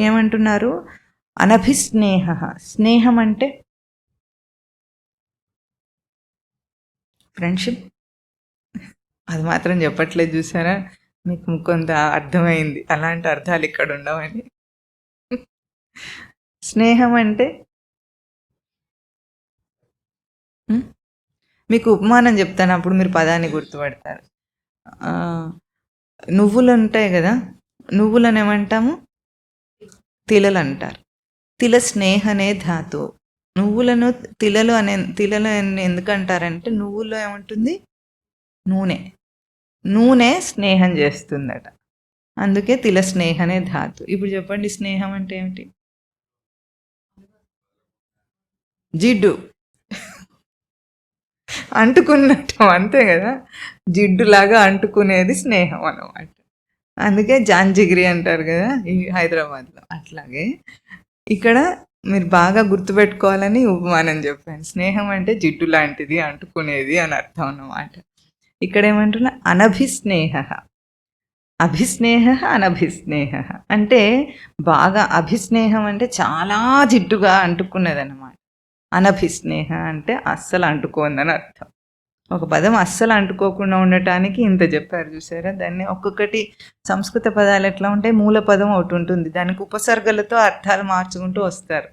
ఏమంటున్నారు? అనభిస్నేహ, స్నేహం అంటే ఫ్రెండ్షిప్. అది మాత్రం చెప్పట్లేదు, చూసారా? మీకు కొంత అర్థమైంది, అలాంటి అర్థాలు ఇక్కడ ఉండవని. స్నేహం అంటే మీకు ఉపమానం చెప్తాను, అప్పుడు మీరు పదాన్ని గుర్తుపడతారు. నువ్వులు ఉంటాయి కదా, నువ్వులను ఏమంటాము? తిలలు అంటారు. తిల స్నేహ అనే ధాతువు. నువ్వులను తిలలు ఎందుకంటారంటే నువ్వుల్లో ఏముంటుంది? నూనె. నూనె స్నేహం చేస్తుందట, అందుకే తిల స్నేహ అనే ధాతు. ఇప్పుడు చెప్పండి, స్నేహం అంటే ఏమిటి? జిడ్డు అంటుకున్నట్టు, అంతే కదా, జిడ్డులాగా అంటుకునేది స్నేహం అన్నమాట. అందుకే జాంజిగిరి అంటారు కదా ఈ హైదరాబాద్లో. అట్లాగే ఇక్కడ మీరు బాగా గుర్తుపెట్టుకోవాలని ఉపమానం చెప్పాను. స్నేహం అంటే జిడ్డు లాంటిది, అంటుకునేది అని అర్థం అన్నమాట. ఇక్కడ ఏమంటున్నా? అనభిస్నేహ. అభిస్నేహ అనభిస్నేహ అంటే బాగా, అభిస్నేహం అంటే చాలా జిడ్డుగా అంటుకున్నది అన్నమాట. అనభిస్నేహ అంటే అస్సలు అంటుకోందని అర్థం. ఒక పదం అస్సలు అంటుకోకుండా ఉండటానికి ఇంత చెప్పారు, చూసారా? దాన్ని ఒక్కొక్కటి సంస్కృత పదాలు ఎట్లా ఉంటాయి, మూల పదం ఒకటి ఉంటుంది, దానికి ఉపసర్గలతో అర్థాలు మార్చుకుంటూ వస్తారు.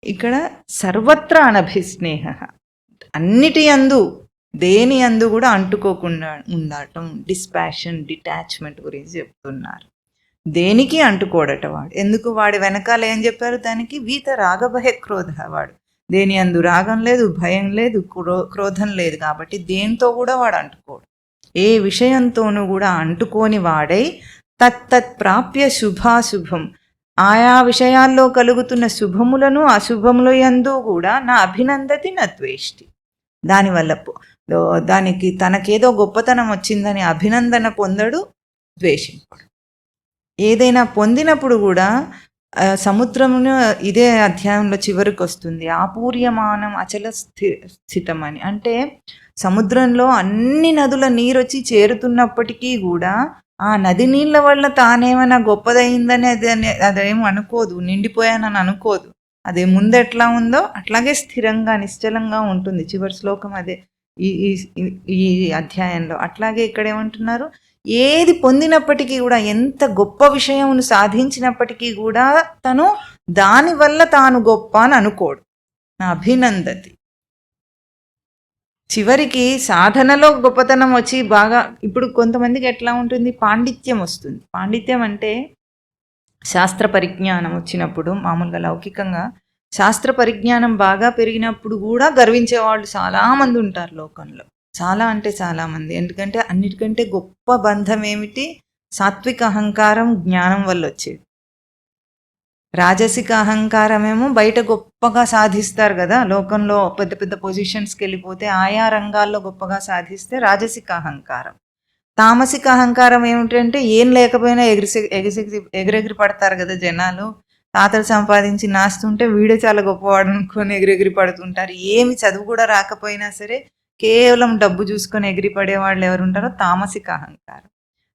ఇక్కడ సర్వత్ర అనభిస్నేహ, అన్నిటి యందు, దేని యందు కూడా అంటుకోకుండా ఉండటం, డిస్పాషన్, డిటాచ్మెంట్ గురించి చెప్తున్నారు. దేనికి అంటుకోడట వాడు. ఎందుకు? వాడి వెనకాల ఏం చెప్పారు దానికి? వీత రాగభయ క్రోధ. వాడు దేని అందు రాగం లేదు, భయం లేదు, క్రోధం లేదు, కాబట్టి దేంతో కూడా వాడు అంటుకోడు. ఏ విషయంతోనూ కూడా అంటుకోని వాడై తత్తత్ ప్రాప్య శుభాశుభం, ఆయా విషయాల్లో కలుగుతున్న శుభములను అశుభముల యందు కూడా నా అభినందతి నా ద్వేష్టి. దానివల్ల దానికి తనకేదో గొప్పతనం వచ్చిందని అభినందన పొందడు, ద్వేషింపడు. ఏదైనా పొందినప్పుడు కూడా సముద్రమును, ఇదే అధ్యాయంలో చివరికి వస్తుంది, ఆపూర్యమానం అచల స్థితం అని. అంటే సముద్రంలో అన్ని నదుల నీరు వచ్చి చేరుతున్నప్పటికీ కూడా ఆ నది నీళ్ళ వల్ల తానేమైనా గొప్పదయిందని అదేం అనుకోదు, నిండిపోయానని అనుకోదు. అదే ముందు ఎట్లా ఉందో అట్లాగే స్థిరంగా నిశ్చలంగా ఉంటుంది. చివరి శ్లోకం అదే ఈ అధ్యాయంలో. అట్లాగే ఇక్కడ ఏమంటున్నారు? ఏది పొందినప్పటికీ కూడా, ఎంత గొప్ప విషయమును సాధించినప్పటికీ కూడా తను దానివల్ల తాను గొప్ప అని అనుకోడు, నా అభినందతి. చివరికి సాధనలో గొప్పతనం వచ్చి బాగా, ఇప్పుడు కొంతమందికి ఎట్లా ఉంటుంది, పాండిత్యం వస్తుంది. పాండిత్యం అంటే శాస్త్ర పరిజ్ఞానం వచ్చినప్పుడు, మామూలుగా లౌకికంగా శాస్త్ర పరిజ్ఞానం బాగా పెరిగినప్పుడు కూడా గర్వించే వాళ్ళు చాలామంది ఉంటారు లోకంలో. చాలా అంటే చాలామంది. ఎందుకంటే అన్నిటికంటే గొప్ప బంధం ఏమిటి? సాత్విక అహంకారం జ్ఞానం వల్ల వచ్చేది. రాజసిక అహంకారమేమో బయట గొప్పగా సాధిస్తారు కదా, లోకంలో పెద్ద పెద్ద పొజిషన్స్కి వెళ్ళిపోతే ఆయా రంగాల్లో గొప్పగా సాధిస్తే రాజసిక అహంకారం. తామసిక అహంకారం ఏమిటంటే ఏం లేకపోయినా ఎగిరెగిరి పడతారు కదా జనాలు. తాతలు సంపాదించి నాస్తుంటే వీడే చాలా గొప్పవాడు అనుకొని ఎగిరెగిరి పడుతుంటారు. ఏమి చదువు కూడా రాకపోయినా సరే కేవలం డబ్బు చూసుకొని ఎగిరిపడే వాళ్ళు ఎవరుంటారో తామసిక అహంకారం.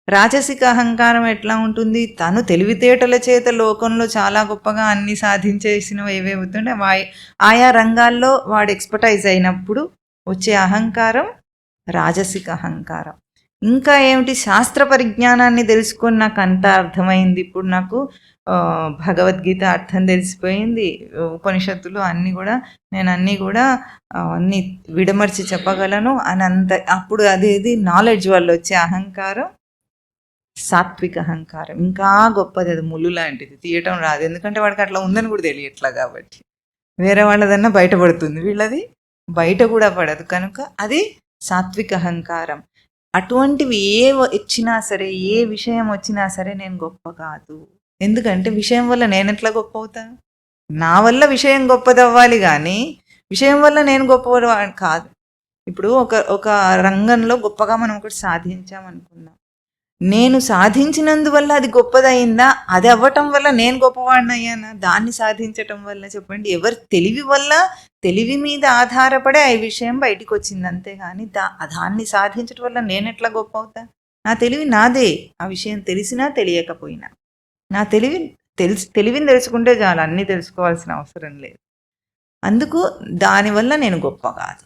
రాజసిక అహంకారం ఎట్లా ఉంటుంది? తను తెలివితేటల చేత లోకంలో చాలా గొప్పగా అన్ని సాధించేసినవి ఏవేవుతుంటే ఆయా రంగాల్లో వాడు ఎక్స్పర్టైజ్ అయినప్పుడు వచ్చే అహంకారం రాజసిక అహంకారం. ఇంకా ఏమిటి, శాస్త్ర పరిజ్ఞానాన్ని తెలుసుకొని నాకు అంతా అర్థమైంది. ఇప్పుడు నాకు భగవద్గీత అర్థం తెలిసిపోయింది. ఉపనిషత్తులు అన్నీ కూడా నేను అన్నీ కూడా అన్నీ విడమర్చి చెప్పగలను అని అంత. అప్పుడు అదేది నాలెడ్జ్ వల్ల వచ్చే అహంకారం సాత్విక అహంకారం. ఇంకా గొప్పది, అది ముళ్ళు లాంటిది, తీయటం రాదు. ఎందుకంటే వాడికి అట్లా ఉందని కూడా తెలియట్లా కాబట్టి. వేరే వాళ్ళదన్నా బయటపడుతుంది, వీళ్ళది బయట కూడా పడదు. కనుక అది సాత్విక అహంకారం. అటువంటివి ఏ వచ్చినా సరే, ఏ విషయం వచ్చినా సరే నేను గొప్ప కాదు. ఎందుకంటే విషయం వల్ల నేను ఎట్లా గొప్ప అవుతా? నా వల్ల విషయం గొప్పది అవ్వాలి కానీ విషయం వల్ల నేను గొప్పవాడు కాదు. ఇప్పుడు ఒక రంగంలో గొప్పగా మనం ఒకటి సాధించామనుకున్నాం. నేను సాధించినందువల్ల అది గొప్పదయిందా? అది అవ్వటం వల్ల నేను గొప్పవాడిని అయ్యానా? దాన్ని సాధించటం వల్ల చెప్పండి. ఎవరి తెలివి వల్ల, తెలివి మీద ఆధారపడే ఆ విషయం బయటికి వచ్చింది, అంతేగాని దాన్ని సాధించటం వల్ల నేను ఎట్లా గొప్ప అవుతా? నా తెలివి నాదే, ఆ విషయం తెలిసినా తెలియకపోయినా. నా తెలివిని తెలుసుకుంటే చాలు, అన్నీ తెలుసుకోవాల్సిన అవసరం లేదు. అందుకు దానివల్ల నేను గొప్ప కాదు.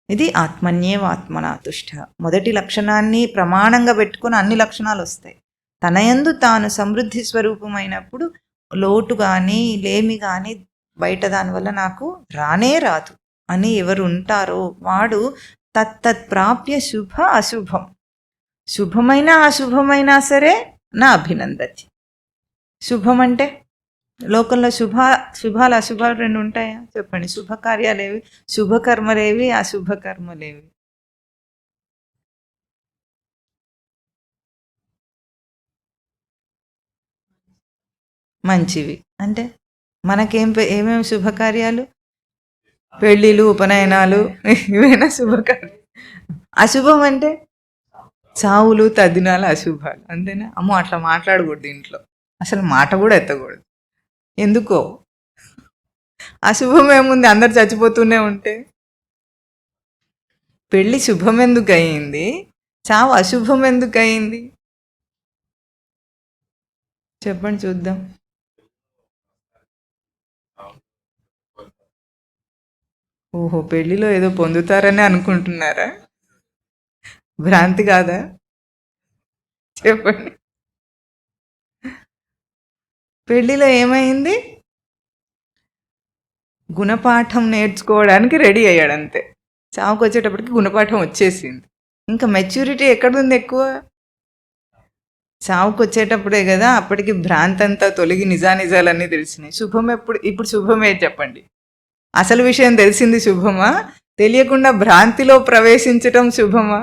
ఇది ఆత్మన్యేవ ఆత్మనా తుష్ట. మొదటి లక్షణాన్ని ప్రమాణంగా పెట్టుకుని అన్ని లక్షణాలు వస్తాయి. తనయందు తాను సమృద్ధి స్వరూపమైనప్పుడు లోటు కానీ లేమి కానీ బయట దానివల్ల నాకు రానే రాదు అని ఎవరు ఉంటారో వాడు తత్తత్ ప్రాప్య శుభ అశుభం, శుభమైనా అశుభమైనా సరే నా అభినందతి. శుభం అంటే లోకంలో శుభాలు అశుభాలు రెండు ఉంటాయా చెప్పండి. శుభకార్యాలేవి, శుభకర్మలేవి, అశుభకర్మలేవి? మంచివి అంటే ఏమేమి శుభకార్యాలు? పెళ్ళిళ్ళు, ఉపనయనాలు, ఇవైనా శుభకార్యాలు. అశుభం అంటే చావులు, తద్దినాలు, అశుభాలు, అంతేనా? అమ్మో, అట్లా మాట్లాడకూడదు ఇంట్లో, అసలు మాట కూడా ఎత్తకూడదు. ఎందుకో? అశుభం ఏముంది, అందరు చచ్చిపోతూనే ఉంటే. పెళ్ళి శుభం ఎందుకు అయింది, చావు అశుభం ఎందుకు అయింది? చెప్పండి చూద్దాం. ఓహో, పెళ్ళిలో ఏదో పొందుతారని అనుకుంటున్నారా? భ్రాంతి కాదా? చెప్పండి. పెళ్ళిలో ఏమైంది? గుణపాఠం నేర్చుకోవడానికి రెడీ అయ్యాడు అంతే. చావుకు వచ్చేటప్పటికి గుణపాఠం వచ్చేసింది. ఇంకా మెచ్యూరిటీ ఎక్కడుంది ఎక్కువ? చావుకు వచ్చేటప్పుడే కదా అప్పటికి భ్రాంతి అంతా తొలగి నిజానిజాలన్నీ తెలిసినాయి. శుభం ఇప్పుడు శుభమే చెప్పండి. అసలు విషయం తెలిసింది శుభమా? తెలియకుండా భ్రాంతిలో ప్రవేశించటం శుభమా?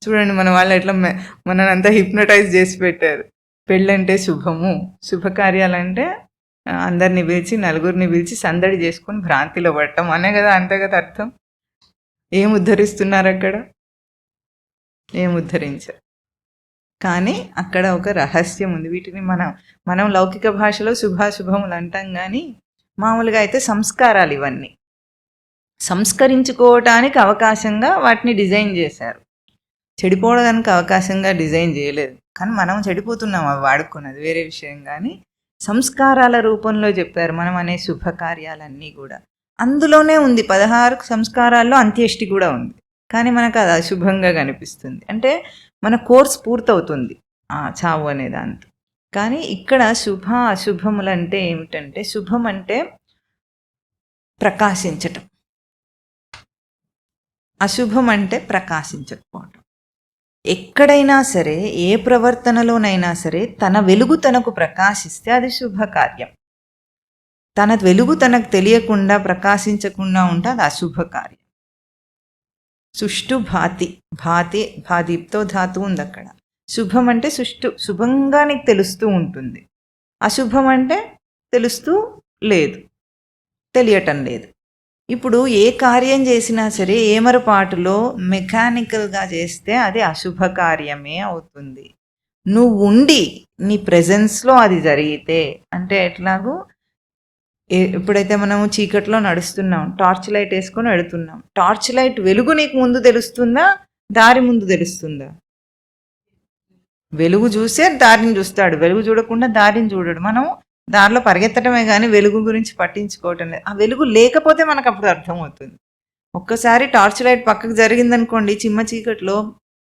చూడండి, మన వాళ్ళు ఎట్లా మననంతా హిప్నటైజ్ చేసి పెట్టారు. పెళ్ళంటే శుభము, శుభకార్యాలంటే అందరిని పిలిచి, నలుగురిని పిలిచి సందడి చేసుకొని భ్రాంతిలో పడటం అనే కదా, అంతే కదా అర్థం. ఏం ఉద్ధరిస్తున్నారు అక్కడ? ఏం ఉద్ధరించారు? కానీ అక్కడ ఒక రహస్యం ఉంది. వీటిని మనం లౌకిక భాషలో శుభాశుభములు అంటాం, కానీ మామూలుగా అయితే సంస్కారాలు. ఇవన్నీ సంస్కరించుకోవటానికి అవకాశంగా వాటిని డిజైన్ చేశారు. చెడిపోవడానికి అవకాశంగా డిజైన్ చేయలేదు. కానీ మనం చెడిపోతున్నాం అవి వాడుకున్నది వేరే విషయం. కానీ సంస్కారాల రూపంలో చెప్పారు మనం అనే శుభకార్యాలన్నీ కూడా. అందులోనే ఉంది 16 సంస్కారాల్లో అంత్యేష్టి కూడా ఉంది. కానీ మనకు అది అశుభంగా కనిపిస్తుంది. అంటే మన కోర్స్ పూర్తవుతుంది చావు అనే దాంతో. కానీ ఇక్కడ శుభ అశుభములు అంటే ఏమిటంటే, శుభం అంటే ప్రకాశించటం, అశుభం అంటే ప్రకాశించకపోవటం. ఎక్కడైనా సరే, ఏ ప్రవర్తనలోనైనా సరే తన వెలుగు తనకు ప్రకాశిస్తే అది శుభకార్యం. తన వెలుగు తనకు తెలియకుండా ప్రకాశించకుండా ఉంటే అది అశుభకార్యం. సుష్టు భాతి, భాదీప్తో ధాతువు ఉంది అక్కడ. శుభం అంటే శుభంగా నీకు తెలుస్తూ ఉంటుంది. అశుభం అంటే తెలుస్తూ లేదు, తెలియటం లేదు. ఇప్పుడు ఏ కార్యం చేసినా సరే ఏమరపాటులో మెకానికల్గా చేస్తే అది అశుభకార్యమే అవుతుంది. నువ్వు ఉండి నీ ప్రెజెన్స్లో అది జరిగితే, అంటే ఎట్లాగూ ఎప్పుడైతే మనము చీకట్లో నడుస్తున్నాం, టార్చ్ లైట్ వేసుకొని వెళుతున్నాం, టార్చ్ లైట్ వెలుగు నీకు ముందు తెలుస్తుందా, దారి ముందు తెలుస్తుందా? వెలుగు చూసే దారిని చూస్తాడు, వెలుగు చూడకుండా దారిని చూడడు. మనం దారిలో పరిగెత్తడమే కానీ వెలుగు గురించి పట్టించుకోవటం లేదు. ఆ వెలుగు లేకపోతే మనకు అప్పుడు అర్థమవుతుంది. ఒక్కసారి టార్చ్ లైట్ పక్కకు జరిగిందనుకోండి, చిమ్మ చీకట్లో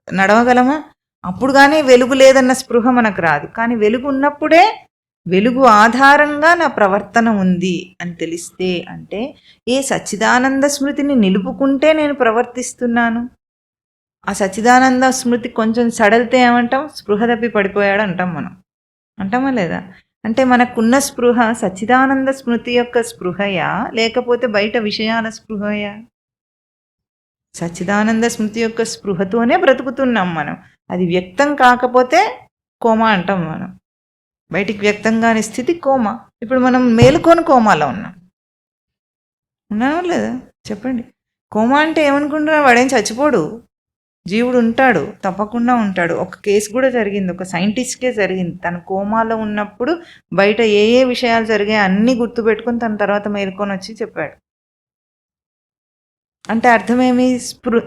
నడవగలమా? అప్పుడు కానీ వెలుగు లేదన్న స్పృహ మనకు రాదు. కానీ వెలుగు ఉన్నప్పుడే వెలుగు ఆధారంగా నా ప్రవర్తన ఉంది అని తెలిస్తే, అంటే ఏ సచ్చిదానంద స్మృతిని నిలుపుకుంటే నేను ప్రవర్తిస్తున్నాను. ఆ సచ్చిదానంద స్మృతి కొంచెం సడలితే ఏమంటాం? స్పృహ తప్పి పడిపోయాడు అంటాం మనం. అంటామా లేదా? అంటే మనకున్న స్పృహ సచ్చిదానంద స్మృతి యొక్క స్పృహయా, లేకపోతే బయట విషయాల స్పృహయా? సచ్చిదానంద స్మృతి యొక్క స్పృహతోనే బ్రతుకుతున్నాం మనం. అది వ్యక్తం కాకపోతే కోమా అంటాం మనం. బయటికి వ్యక్తం కాని స్థితి కోమా. ఇప్పుడు మనం మేలుకొని కోమాలో ఉన్నామా లేదా? చెప్పండి. కోమా అంటే ఏమనుకుంటున్నా? వాడేం చచ్చిపోడు, జీవుడు ఉంటాడు, తప్పకుండా ఉంటాడు. ఒక కేసు కూడా జరిగింది, ఒక సైంటిస్ట్కే జరిగింది. తను కోమాలో ఉన్నప్పుడు బయట ఏ ఏ విషయాలు జరిగాయి అన్నీ గుర్తుపెట్టుకుని తన తర్వాత మేలుకొని వచ్చి చెప్పాడు. అంటే అర్థమేమి?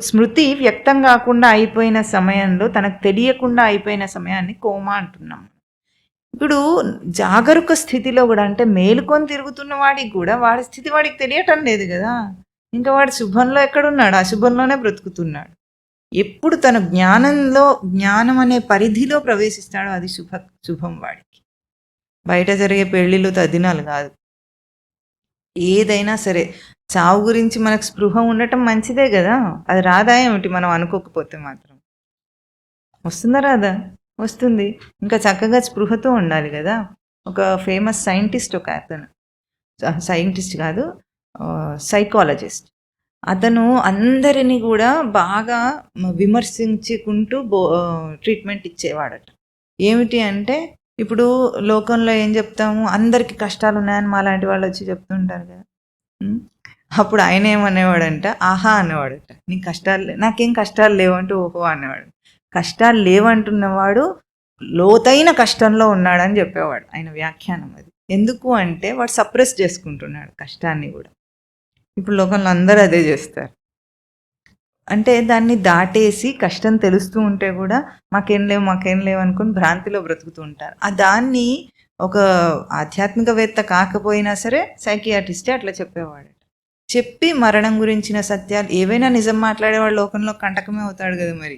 స్మృతి వ్యక్తం కాకుండా అయిపోయిన సమయంలో, తనకు తెలియకుండా అయిపోయిన సమయాన్ని కోమా అంటున్నాం. ఇప్పుడు జాగరూక స్థితిలో కూడా, అంటే మేలుకొని తిరుగుతున్న వాడికి కూడా వాడి స్థితి వాడికి తెలియటం లేదు కదా. ఇంకా వాడు శుభంలో ఎక్కడున్నాడు? అశుభంలోనే బ్రతుకుతున్నాడు. ఎప్పుడు తన జ్ఞానం అనే పరిధిలో ప్రవేశిస్తాడో అది శుభం వాడికి. బయట జరిగే పెళ్ళిళ్ళు తద్దినాలు కాదు. ఏదైనా సరే చావు గురించి మనకు స్పృహ ఉండటం మంచిదే కదా. అది రాదా ఏమిటి మనం అనుకోకపోతే మాత్రం? వస్తుందా రాదా? వస్తుంది. ఇంకా చక్కగా స్పృహతో ఉండాలి కదా. ఒక ఫేమస్ సైంటిస్ట్, ఒక అతను, సైంటిస్ట్ కాదు, సైకాలజిస్ట్, అతను అందరినీ కూడా బాగా విమర్శించుకుంటూ ట్రీట్మెంట్ ఇచ్చేవాడట. ఏమిటి అంటే, ఇప్పుడు లోకంలో ఏం చెప్తాము? అందరికీ కష్టాలు ఉన్నాయని మా లాంటి వాళ్ళు వచ్చి చెప్తుంటారు కదా. అప్పుడు ఆయన ఏమనేవాడంట? ఆహా అనేవాడట. నీకు కష్టాలు, నాకేం కష్టాలు లేవంటూ ఓహో అనేవాడు. కష్టాలు లేవంటున్నవాడు లోతైన కష్టంలో ఉన్నాడని చెప్పేవాడు ఆయన వ్యాఖ్యానం. అది ఎందుకు అంటే వాడు సప్రెస్ చేసుకుంటున్నాడు కష్టాన్ని కూడా. ఇప్పుడు లోకంలో అందరూ అదే చేస్తారు. అంటే దాన్ని దాటేసి కష్టం తెలుస్తూ ఉంటే కూడా మాకేం లేవు అనుకుని భ్రాంతిలో బ్రతుకుతూ ఉంటారు. దాన్ని ఒక ఆధ్యాత్మికవేత్త కాకపోయినా సరే సైకియాట్రిస్టే అట్లా చెప్పేవాడట. చెప్పి మరణం గురించిన సత్యాలు ఏవైనా నిజం మాట్లాడేవాడు లోకంలో కంటకమే అవుతాడు కదా. మరి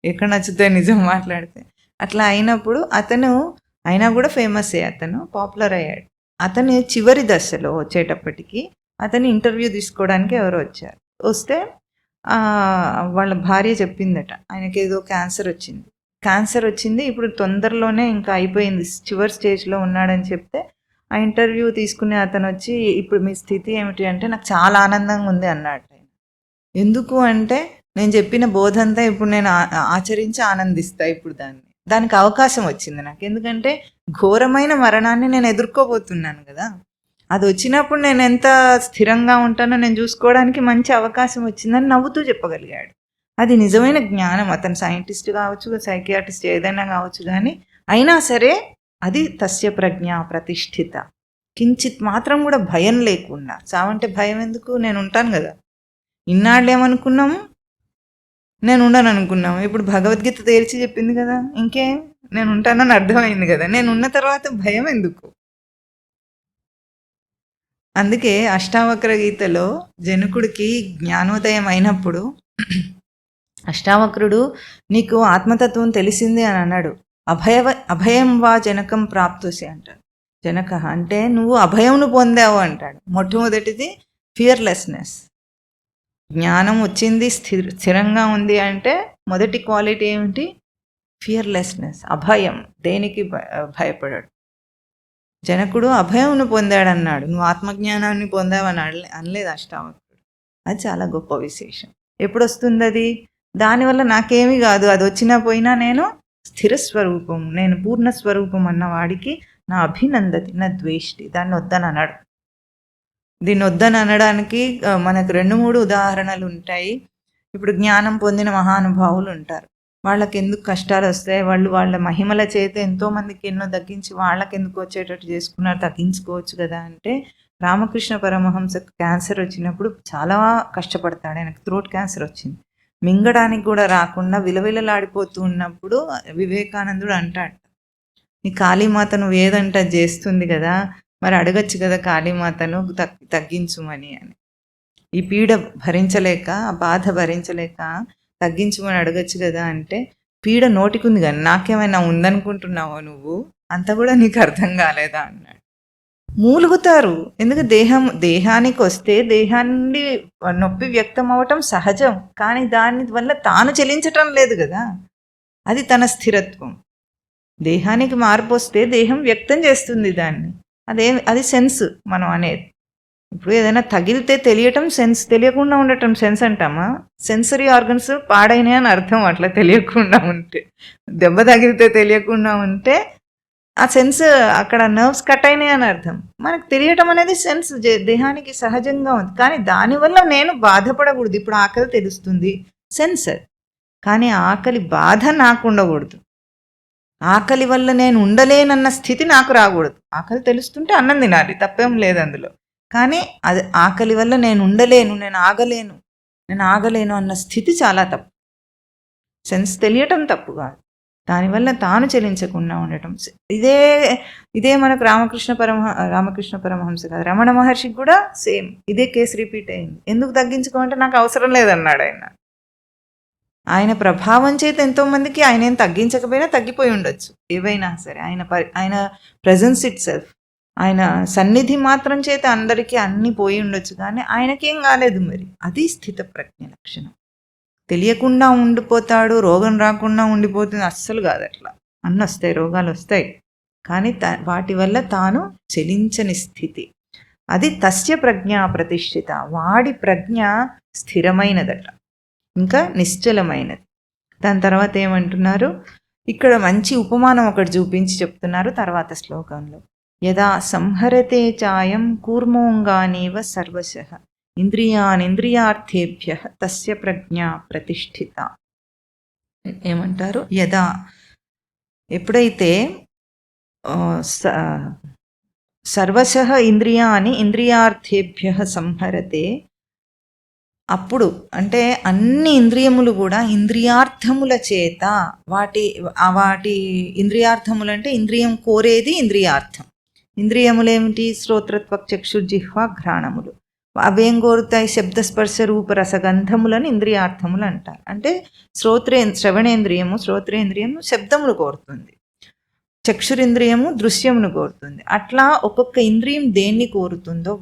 ఎక్కడ నచ్చుతాయి నిజం మాట్లాడితే? అట్లా అయినప్పుడు అతను, అయినా కూడా ఫేమస్ అతను పాపులర్ అయ్యాడు. అతను చివరి దశలో వచ్చేటప్పటికి అతని ఇంటర్వ్యూ తీసుకోవడానికి ఎవరో వచ్చారు. వస్తే వాళ్ళ భార్య చెప్పిందట, ఆయనకి ఏదో క్యాన్సర్ వచ్చింది, ఇప్పుడు తొందరలోనే ఇంకా అయిపోయింది, చివరి స్టేజ్లో ఉన్నాడని చెప్తే ఆ ఇంటర్వ్యూ తీసుకునే అతను వచ్చి, ఇప్పుడు మీ స్థితి ఏమిటి అంటే, నాకు చాలా ఆనందంగా ఉంది అన్నాడు. ఎందుకు అంటే, నేను చెప్పిన బోధంతా ఇప్పుడు నేను ఆచరించి ఆనందిస్తా. ఇప్పుడు దానికి అవకాశం వచ్చింది నాకు. ఎందుకంటే ఘోరమైన మరణాన్ని నేను ఎదుర్కోబోతున్నాను కదా. అది వచ్చినప్పుడు నేను ఎంత స్థిరంగా ఉంటానో నేను చూసుకోవడానికి మంచి అవకాశం వచ్చిందని నవ్వుతూ చెప్పగలిగాడు. అది నిజమైన జ్ఞానం. అతను సైంటిస్ట్ కావచ్చు, సైకియాట్రిస్ట్ ఏదైనా కావచ్చు, కానీ అయినా సరే అది తస్య ప్రజ్ఞ ప్రతిష్ఠిత. కించిత్ మాత్రం కూడా భయం లేకుండా. చావంటే భయం ఎందుకు? నేను ఉంటాను కదా. ఇన్నాళ్ళు ఏమనుకున్నాము? నేను ఉండను అనుకున్నాము. ఇప్పుడు భగవద్గీత తేల్చి చెప్పింది కదా, ఇంకేం, నేను ఉంటానని అర్థమైంది కదా. నేను ఉన్న తర్వాత భయం ఎందుకు? అందుకే అష్టావక్ర గీతలో జనకుడికి జ్ఞానోదయం అయినప్పుడు అష్టావక్రుడు, నీకు ఆత్మతత్వం తెలిసింది అని అన్నాడు. అభయం వా జనకం ప్రాప్తోసి అంటాడు. జనక అంటే నువ్వు అభయంను పొందావు అంటాడు. మొట్టమొదటిది ఫియర్లెస్నెస్. జ్ఞానం వచ్చింది, స్థిరంగా ఉంది అంటే మొదటి క్వాలిటీ ఏమిటి? ఫియర్లెస్నెస్, అభయం. దేనికి భయపడాడు. జనకుడు అభయంను పొందాడన్నాడు, నువ్వు ఆత్మజ్ఞానాన్ని పొందావని అనలేదు అష్టావక్రుడు. అది చాలా గొప్ప విశేషం. ఎప్పుడు వస్తుంది అది? దానివల్ల నాకేమీ కాదు, అది వచ్చినా పోయినా నేను స్థిరస్వరూపం, నేను పూర్ణస్వరూపం అన్న వాడికి నా అభినందతి నా ద్వేష్టి. దాన్ని వద్దని అన్నాడు. దీన్ని వద్దని అనడానికి మనకు 2-3 ఉదాహరణలు ఉంటాయి. ఇప్పుడు జ్ఞానం పొందిన మహానుభావులు ఉంటారు. వాళ్ళకి ఎందుకు కష్టాలు వస్తాయి? వాళ్ళ మహిమల చేత ఎంతోమందికి ఎన్నో తగ్గించి వాళ్ళకి ఎందుకు వచ్చేటట్టు చేసుకున్నారు, తగ్గించుకోవచ్చు కదా. అంటే రామకృష్ణ పరమహంసకు క్యాన్సర్ వచ్చినప్పుడు చాలా కష్టపడతాడు. ఆయనకు థ్రోట్ క్యాన్సర్ వచ్చింది. మింగడానికి కూడా రాకుండా విలవిలలాడిపోతూ ఉన్నప్పుడు వివేకానందుడు అంటాడు, నీ కాళీమాత నువ్వు ఏదంటే చేస్తుంది కదా, మరి అడగచ్చు కదా కాళీమాతను తగ్గించుమని అని. ఈ పీడ భరించలేక, ఆ బాధ భరించలేక తగ్గించమని అడగచ్చు కదా అంటే, పీడ నోటికుంది కానీ నాకేమైనా ఉందనుకుంటున్నావో నువ్వు, అంత కూడా నీకు అర్థం కాలేదా అన్నాడు. మూలుగుతారు. ఎందుకు దేహానికి వస్తే దేహాన్ని నొప్పి వ్యక్తం అవటం సహజం, కానీ దాని వల్ల తాను చెలించటం లేదు కదా, అది తన స్థిరత్వం. దేహానికి మార్పు వస్తే దేహం వ్యక్తం చేస్తుంది దాన్ని, అది సెన్స్ మనం అనేది. ఇప్పుడు ఏదైనా తగిలితే తెలియటం సెన్స్, తెలియకుండా ఉండటం సెన్స్ అంటామా? సెన్సరీ ఆర్గన్స్ పాడైనాయి అని అర్థం. అట్లా తెలియకుండా ఉంటే, దెబ్బ తగిలితే తెలియకుండా ఉంటే ఆ సెన్స్, అక్కడ నర్వ్స్ కట్ అయినాయి అని అర్థం. మనకు తెలియటం అనేది సెన్స్, దేహానికి సహజంగా ఉంది. కానీ దానివల్ల నేను బాధపడకూడదు. ఇప్పుడు ఆకలి తెలుస్తుంది, సెన్స్. కానీ ఆకలి బాధ నాకు ఉండకూడదు. ఆకలి వల్ల నేను ఉండలేనన్న స్థితి నాకు రాకూడదు. ఆకలి తెలుస్తుంటే అన్నం తినాలి, తప్పేం లేదు అందులో. కానీ అది ఆకలి వల్ల నేను ఉండలేను, నేను ఆగలేను అన్న స్థితి చాలా తప్పు. సెన్స్ తెలియటం తప్పు కాదు, దానివల్ల తాను చెలించకుండా ఉండటం. ఇదే మనకు రామకృష్ణ పరమహంస కాదు, రమణ మహర్షికి కూడా సేమ్ ఇదే కేసు రిపీట్ అయింది. ఎందుకు తగ్గించుకోమంటే నాకు అవసరం లేదన్నాడు ఆయన ప్రభావం చేత ఎంతోమందికి ఆయన ఏం తగ్గించకపోయినా తగ్గిపోయి ఉండొచ్చు. ఏవైనా సరే ఆయన ప్రెజెన్స్ ఇట్ సెల్ఫ్, ఆయన సన్నిధి మాత్రం చేత అందరికీ అన్నీ పోయి ఉండొచ్చు, కానీ ఆయనకేం కాలేదు. మరి అది స్థిత ప్రజ్ఞ లక్షణం. తెలియకుండా ఉండిపోతాడు, రోగం రాకుండా ఉండిపోతుంది, అస్సలు కాదు. అట్లా అన్నీ వస్తాయి, రోగాలు వస్తాయి, కానీ వాటి వల్ల తాను చెలించని స్థితి. అది తస్య ప్రజ్ఞ ప్రతిష్ఠిత, వాడి ప్రజ్ఞ స్థిరమైనదట, ఇంకా నిశ్చలమైనది. దాని తర్వాత ఏమంటున్నారు, ఇక్కడ మంచి ఉపమానం ఒకటి చూపించి చెప్తున్నారు తర్వాత శ్లోకంలో. యదా సంహరతే చాయం కూర్మోంగానేవ సర్వశః ఇంద్రియార్థేభ్య తస్య ప్రజ్ఞ ప్రతిష్ఠిత. ఏమంటారు, యదా ఎప్పుడైతే సర్వశః ఇంద్రియార్థేభ్య సంహరతే, అప్పుడు అంటే అన్ని ఇంద్రియములు కూడా ఇంద్రియార్థముల చేత, వాటి ఇంద్రియార్థములు అంటే ఇంద్రియం కోరేది ఇంద్రియార్థం. ఇంద్రియములేమిటి? శ్రోత్రత్వక్ చక్షుర్జిహ్వ ఘ్రాణములు. అవేం కోరుతాయి? శబ్దస్పర్శ రూప రసగంధములను ఇంద్రియార్థములు అంటారు. అంటే శ్రవణేంద్రియము శబ్దములు కోరుతుంది, చక్షురింద్రియము దృశ్యమును కోరుతుంది. అట్లా ఒక్కొక్క ఇంద్రియం దేన్ని కోరుతుందో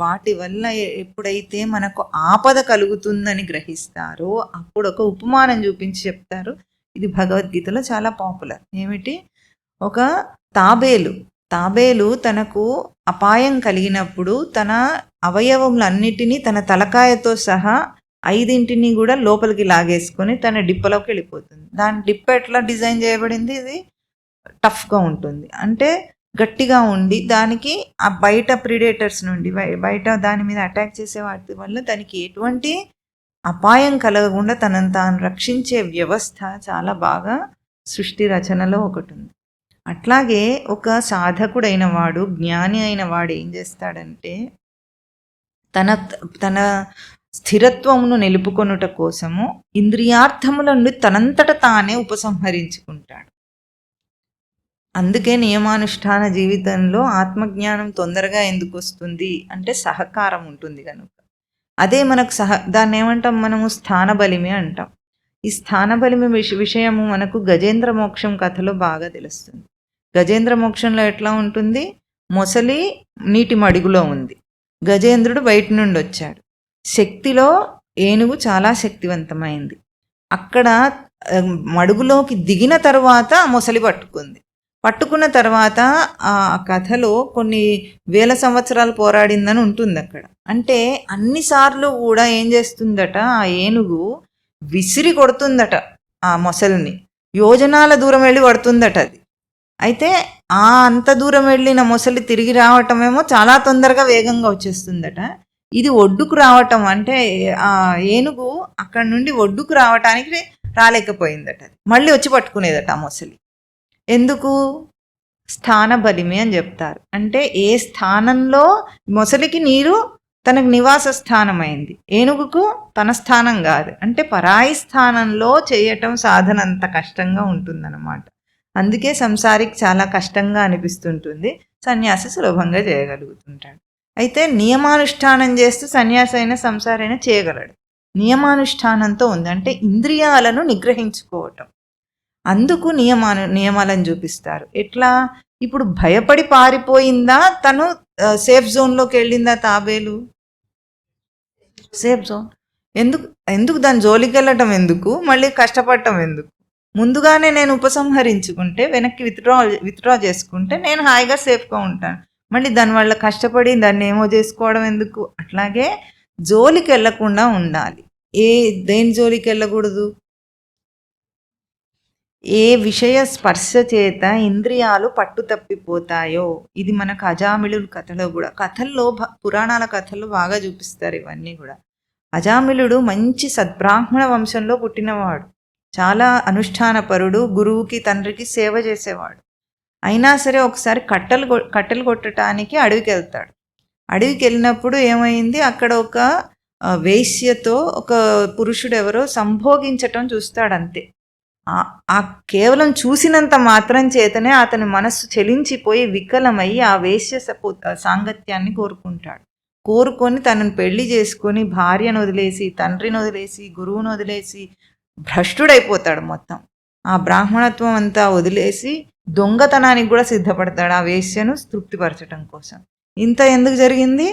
వాటి వల్ల ఎప్పుడైతే మనకు ఆపద కలుగుతుందని గ్రహిస్తారో అప్పుడు ఒక ఉపమానం చూపించి చెప్తారు. ఇది భగవద్గీతలో చాలా పాపులర్. ఏమిటి? ఒక తాబేలు తనకు అపాయం కలిగినప్పుడు తన అవయవములన్నిటినీ తన తలకాయతో సహా 5 కూడా లోపలికి లాగేసుకొని తన డిప్పలోకి వెళ్ళిపోతుంది. దాని డిప్ప ఎట్లా డిజైన్ చేయబడింది? ఇది టఫ్గా ఉంటుంది, అంటే గట్టిగా ఉండి దానికి ఆ బయట ప్రిడేటర్స్ నుండి, బయట దాని మీద అటాక్ చేసే వాటి వల్ల దానికి ఎటువంటి అపాయం కలగకుండా తనను తాను రక్షించే వ్యవస్థ చాలా బాగా సృష్టి రచనలో ఒకటి ఉంది. అట్లాగే ఒక సాధకుడైన వాడు, జ్ఞాని అయిన వాడు ఏం చేస్తాడంటే తన స్థిరత్వమును నిలుపుకొనుట కోసము ఇంద్రియార్థముల నుండి తనంతట తానే ఉపసంహరించుకుంటాడు. అందుకే నియమానుష్ఠాన జీవితంలో ఆత్మజ్ఞానం తొందరగా ఎందుకు వస్తుంది అంటే సహకారం ఉంటుంది కనుక. అదే మనకు దాన్ని ఏమంటాం మనము? స్థానబలిమి అంటాం. ఈ స్థానబలిమి విషయము మనకు గజేంద్ర మోక్షం కథలో బాగా తెలుస్తుంది. గజేంద్ర మోక్షంలో ఎట్లా ఉంటుంది? మొసలి నీటి మడుగులో ఉంది, గజేంద్రుడు బయట నుండి వచ్చాడు. శక్తిలో ఏనుగు చాలా శక్తివంతమైంది. అక్కడ మడుగులోకి దిగిన తర్వాత మొసలి పట్టుకున్న తర్వాత ఆ కథలో కొన్ని వేల సంవత్సరాలు పోరాడిందని ఉంటుంది అక్కడ. అంటే అన్నిసార్లు కూడా ఏం చేస్తుందట, ఆ ఏనుగు విసిరి కొడుతుందట ఆ మొసలిని, యోజనాల దూరం వెళ్ళి పడుతుందట అది. అయితే అంత దూరం వెళ్ళిన మొసలి తిరిగి రావటమేమో చాలా తొందరగా వేగంగా వచ్చేస్తుందట. ఇది ఒడ్డుకు రావటం అంటే ఆ ఏనుగు అక్కడ నుండి ఒడ్డుకు రావటానికి రాలేకపోయిందట, మళ్ళీ వచ్చి పట్టుకునేదట ఆ మొసలి. ఎందుకు? స్థాన బలిమి అని చెప్తారు. అంటే ఏ స్థానంలో మొసలికి నీరు తనకు నివాస స్థానమైంది, ఏనుగుకు తన స్థానం కాదు. అంటే పరాయి స్థానంలో చేయటం సాధన అంత కష్టంగా ఉంటుందన్నమాట. అందుకే సంసారికి చాలా కష్టంగా అనిపిస్తుంటుంది, సన్యాసి సులభంగా చేయగలుగుతుంటాడు. అయితే నియమానుష్ఠానం చేస్తూ సన్యాసి అయినా సంసారి అయినా చేయగలడు. నియమానుష్ఠానంతో ఉంది అంటే ఇంద్రియాలను నిగ్రహించుకోవటం. అందుకు నియమాలను చూపిస్తారు. ఎట్లా? ఇప్పుడు భయపడి పారిపోయిందా, తను సేఫ్ జోన్లోకి వెళ్ళిందా తాబేలు? Safe zone. ఎందుకు ఎందుకు దాని జోలికి వెళ్ళటం ఎందుకు, మళ్ళీ కష్టపడటం ఎందుకు? ముందుగానే నేను ఉపసంహరించుకుంటే, వెనక్కి విత్డ్రా చేసుకుంటే నేను హాయిగా సేఫ్గా ఉంటాను. మళ్ళీ దానివల్ల కష్టపడి దాన్ని ఏమో చేసుకోవడం ఎందుకు? అట్లాగే జోలికి వెళ్ళకుండా ఉండాలి. దేని జోలికి వెళ్ళకూడదు? ఏ విషయ స్పర్శ చేత ఇంద్రియాలు పట్టు తప్పిపోతాయో, ఇది మనకు అజామిళుల కథలో కూడా, కథల్లో పురాణాల కథల్లో బాగా చూపిస్తారు ఇవన్నీ కూడా. అజామిళుడు మంచి సద్బ్రాహ్మణ వంశంలో పుట్టినవాడు, చాలా అనుష్ఠానపరుడు, గురువుకి తండ్రికి సేవ చేసేవాడు. అయినా సరే ఒకసారి కట్టెలు కొట్టడానికి అడవికి వెళ్తాడు. అడవికి వెళ్ళినప్పుడు ఏమైంది, అక్కడ ఒక వేశ్యతో ఒక పురుషుడు ఎవరో సంభోగించటం చూస్తాడు. అంతే. ఆ కేవలం చూసినంత మాత్రం చేతనే అతని మనస్సు చెలించిపోయి వికలమయ్యి ఆ వేశ్య సాంగత్యాన్ని కోరుకుంటాడు. కోరుకొని తనను పెళ్లి చేసుకొని భార్యను వదిలేసి, తండ్రిని వదిలేసి, గురువును వదిలేసి భ్రష్టుడైపోతాడు మొత్తం. ఆ బ్రాహ్మణత్వం అంతా వదిలేసి దొంగతనానికి కూడా సిద్ధపడతాడు ఆ వేశ్యను తృప్తిపరచడం కోసం. ఇంత ఎందుకు జరిగింది?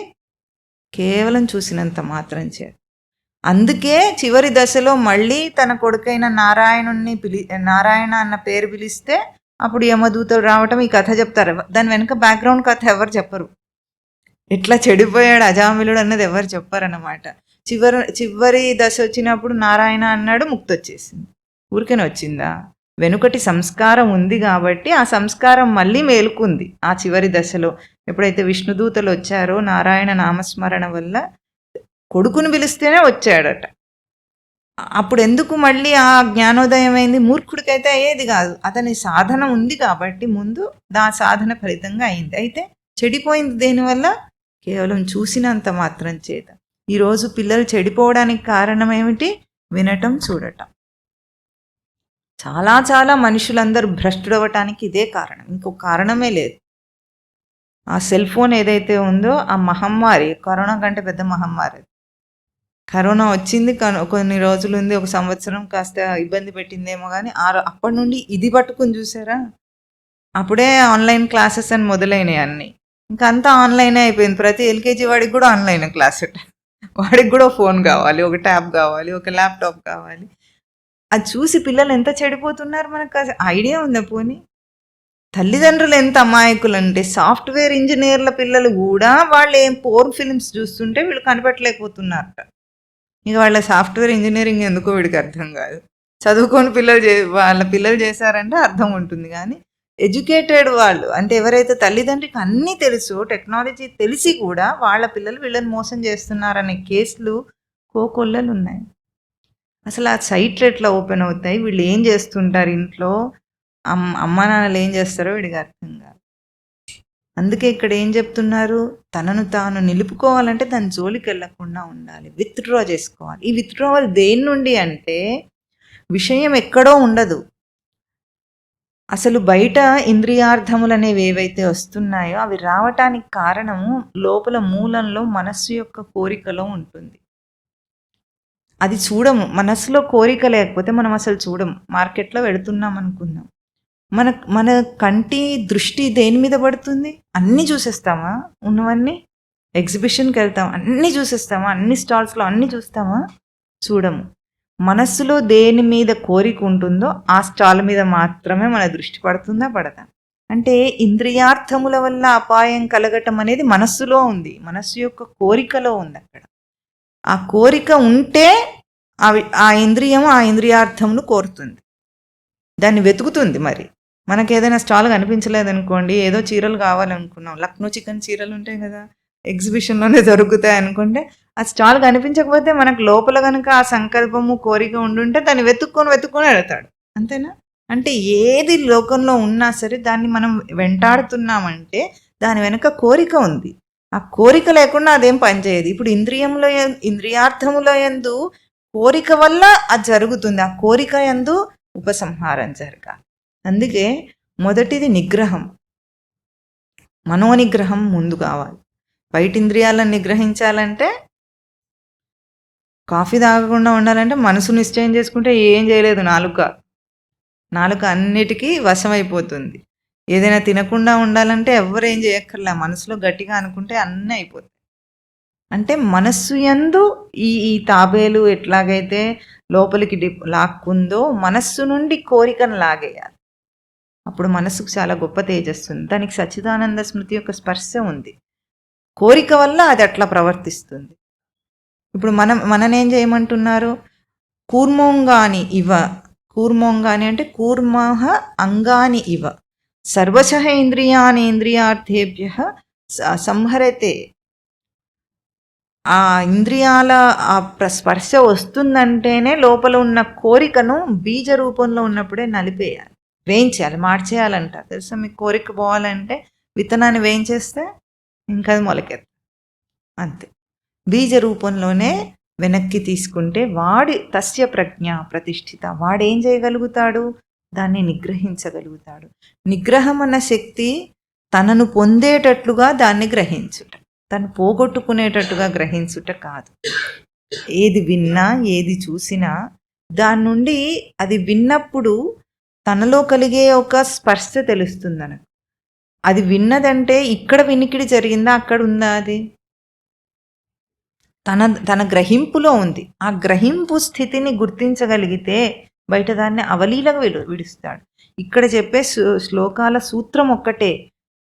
కేవలం చూసినంత మాత్రం చేత. అందుకే చివరి దశలో మళ్ళీ తన కొడుకైన నారాయణ అన్న పేరు పిలిస్తే అప్పుడు యమదూతలు రావటం, ఈ కథ చెప్తారు. దాని వెనుక బ్యాక్గ్రౌండ్ కథ ఎవరు చెప్పరు. ఇట్లా చెడిపోయాడు అజామిళుడు అన్నది ఎవరు చెప్పారన్నమాట. చివరి దశ వచ్చినప్పుడు నారాయణ అన్నాడు, ముక్తి వచ్చేసింది. ఊరికనే వచ్చిందా? వెనుకటి సంస్కారం ఉంది కాబట్టి ఆ సంస్కారం మళ్ళీ మేలుకుంది ఆ చివరి దశలో. ఎప్పుడైతే విష్ణుదూతలు వచ్చారో నారాయణ నామస్మరణ వల్ల కొడుకుని పిలిస్తేనే వచ్చాడట. అప్పుడు ఎందుకు మళ్ళీ ఆ జ్ఞానోదయం అయింది? మూర్ఖుడికైతే అయ్యేది కాదు, అతని సాధన ఉంది కాబట్టి ముందు ఆ సాధన ఫలితంగా అయింది. అయితే చెడిపోయింది దేనివల్ల? కేవలం చూసినంత మాత్రం చేత. ఈరోజు పిల్లలు చెడిపోవడానికి కారణం ఏమిటి? వినటం, చూడటం. చాలా చాలా మనుషులందరూ భ్రష్టుడవటానికి ఇదే కారణం, ఇంకొక కారణమే లేదు. ఆ సెల్ ఫోన్ ఏదైతే ఉందో ఆ మహమ్మారి, కరోనా కంటే పెద్ద మహమ్మారి. కరోనా వచ్చింది, కొన్ని రోజులు ఉంది, 1 సంవత్సరం కాస్త ఇబ్బంది పెట్టిందేమో కానీ అప్పటి నుండి ఇది పట్టుకుని చూసారా, అప్పుడే ఆన్లైన్ క్లాసెస్ అని మొదలైనవి అన్నీ. ఇంకా అంతా ఆన్లైనే అయిపోయింది. ప్రతి ఎల్కేజీ వాడికి కూడా ఆన్లైన్ క్లాస్. వాడికి కూడా ఫోన్ కావాలి, ఒక ట్యాబ్ కావాలి, ఒక ల్యాప్టాప్ కావాలి. అది చూసి పిల్లలు ఎంత చెడిపోతున్నారు మనకు ఐడియా ఉందా? పోనీ తల్లిదండ్రులు ఎంత అమాయకులు అంటే, సాఫ్ట్వేర్ ఇంజనీర్ల పిల్లలు కూడా వాళ్ళు ఏం పోర్న్ ఫిల్మ్స్ చూస్తుంటే వీళ్ళు కనిపెట్టలేకపోతున్నారట. ఇక వాళ్ళ సాఫ్ట్వేర్ ఇంజనీరింగ్ ఎందుకో వీడికి అర్థం కాదు. చదువుకొని వాళ్ళ పిల్లలు చేశారంటే అర్థం ఉంటుంది. కానీ ఎడ్యుకేటెడ్ వాళ్ళు అంటే ఎవరైతే తల్లిదండ్రికి అన్నీ తెలుసు, టెక్నాలజీ తెలిసి కూడా వాళ్ళ పిల్లలు వీళ్ళని మోసం చేస్తున్నారనే కేసులు కోకొల్లలు ఉన్నాయి. అసలు ఆ సైట్లు ఎట్లా ఓపెన్ అవుతాయి, వీళ్ళు ఏం చేస్తుంటారు ఇంట్లో, అమ్మ నాన్నలు ఏం చేస్తారో వీడికి అర్థం కాదు. అందుకే ఇక్కడ ఏం చెప్తున్నారు, తనను తాను నిలుపుకోవాలంటే దాని జోలికి వెళ్ళకుండా ఉండాలి, విత్డ్రా చేసుకోవాలి. ఈ విత్డ్రావల్ దేని నుండి అంటే, విషయం ఎక్కడో ఉండదు. అసలు బయట ఇంద్రియార్థములు అనేవి ఏవైతే వస్తున్నాయో అవి రావటానికి కారణము లోపల మూలంలో మనస్సు యొక్క కోరికలో ఉంటుంది. అది చూడము. మనస్సులో కోరిక లేకపోతే మనం అసలు చూడము. మార్కెట్లో వెళుతున్నాం అనుకుందాం, మన కంటి దృష్టి దేని మీద పడుతుంది? అన్నీ చూసేస్తామా? ఉన్నవన్నీ ఎగ్జిబిషన్కి వెళ్తాం, అన్నీ చూసేస్తామా? అన్ని స్టాల్స్లో అన్నీ చూస్తామా? చూడము. మనస్సులో దేని మీద కోరిక ఉంటుందో ఆ స్టాల్ మీద మాత్రమే మన దృష్టి పడుతుందా, పడదా? అంటే ఇంద్రియార్థముల వల్ల అపాయం కలగటం అనేది మనస్సులో ఉంది, మనస్సు యొక్క కోరికలో ఉంది. అక్కడ ఆ కోరిక ఉంటే ఆ ఇంద్రియము ఆ ఇంద్రియార్థమును కోరుతుంది, దాన్ని వెతుకుతుంది. మరి మనకు ఏదైనా స్టాల్ కనిపించలేదనుకోండి, ఏదో చీరలు కావాలనుకున్నాం, లక్నో చికెన్ చీరలు ఉంటాయి కదా, ఎగ్జిబిషన్లోనే దొరుకుతాయి అనుకుంటే, ఆ స్టాల్ కనిపించకపోతే మనకు లోపల కనుక ఆ సంకల్పము కోరిక ఉండుంటే దాన్ని వెతుక్కొని వెళ్తాడు. అంతేనా? అంటే ఏది లోకంలో ఉన్నా సరే దాన్ని మనం వెంటాడుతున్నామంటే దాని వెనుక కోరిక ఉంది. ఆ కోరిక లేకుండా అదేం పనిచేయదు. ఇప్పుడు ఇంద్రియార్థముల యందు కోరిక వల్ల అది జరుగుతుంది, ఆ కోరిక యందు ఉపసంహారం జరగాలి. అందుకే మొదటిది నిగ్రహం, మనోనిగ్రహం ముందు కావాలి. బయట ఇంద్రియాలను నిగ్రహించాలంటే, కాఫీ తాగకుండా ఉండాలంటే మనసు నిశ్చయం చేసుకుంటే ఏం చేయలేదు నాలుక. నాలుక అన్నిటికీ వశమైపోతుంది. ఏదైనా తినకుండా ఉండాలంటే ఎవ్వరు ఏం చేయక్కర్లే. మనసులో గట్టిగా అనుకుంటే అన్నీ అయిపోతాయి. అంటే మనస్సు యందు ఈ ఈ తాబేలు ఎట్లాగైతే లోపలికి లాక్కుందో మనస్సు నుండి కోరికను లాగేయాలి. అప్పుడు మనసుకు చాలా గొప్ప తేజస్సు. దానికి సచ్చిదానంద స్మృతి యొక్క స్పర్శ ఉంది. కోరిక వల్ల అది అట్లా ప్రవర్తిస్తుంది. ఇప్పుడు మననేం చేయమంటున్నారు? కూర్మోంగాని ఇవ. కూర్మోంగాని అంటే కూర్మః అంగాని ఇవ సర్వశః ఇంద్రియాణి ఇంద్రియార్థేభ్య సంహరతే. ఆ ఇంద్రియాల ఆ స్పర్శ వస్తుందంటేనే లోపల ఉన్న కోరికను బీజ రూపంలో ఉన్నప్పుడే నలిపేయాలి, వేయించేయాలి, మార్చేయాలంట. తెలుసా మీకు? కోరిక పోవాలంటే విత్తనాన్ని వేయించేస్తే ఇంకా అది మొలకెత్త, అంతే. బీజ రూపంలోనే వెనక్కి తీసుకుంటే వాడి తస్య ప్రజ్ఞ ప్రతిష్ఠిత. వాడేం చేయగలుగుతాడు? దాన్ని నిగ్రహించగలుగుతాడు. నిగ్రహం అన్న శక్తి తనను పొందేటట్లుగా దాన్ని గ్రహించుట, తను పోగొట్టుకునేటట్టుగా గ్రహించుట కాదు. ఏది విన్నా ఏది చూసినా దాని నుండి అది విన్నప్పుడు తనలో కలిగే ఒక స్పర్శ తెలుస్తుందన. అది విన్నదంటే ఇక్కడ వినికిడి జరిగిందా, అక్కడ ఉందా? అది తన గ్రహింపులో ఉంది. ఆ గ్రహింపు స్థితిని గుర్తించగలిగితే బయట దాన్ని అవలీలగా విడుస్తాడు. ఇక్కడ చెప్పే శ్లోకాల సూత్రం ఒక్కటే.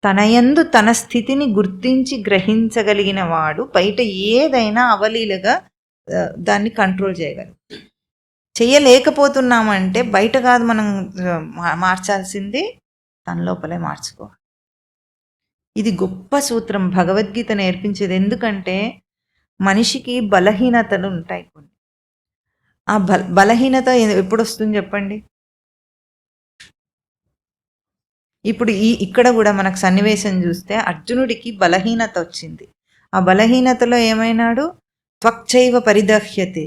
తనయందు తన స్థితిని గుర్తించి గ్రహించగలిగిన వాడు బయట ఏదైనా అవలీలగా దాన్ని కంట్రోల్ చేయగలరు. చేయలేకపోతున్నామంటే బయట కాదు మనం మార్చాల్సింది, తన లోపలే మార్చుకోవాలి. ఇది గొప్ప సూత్రం భగవద్గీత నేర్పించేది. ఎందుకంటే మనిషికి బలహీనతలు ఉంటాయి కొన్ని. ఆ బలహీనత ఎప్పుడు వస్తుంది చెప్పండి? ఇప్పుడు ఇక్కడ కూడా మనకు సన్నివేశం చూస్తే అర్జునుడికి బలహీనత వచ్చింది. ఆ బలహీనతలో ఏమైనాడు? త్వక్చైవ పరిదహ్యతే.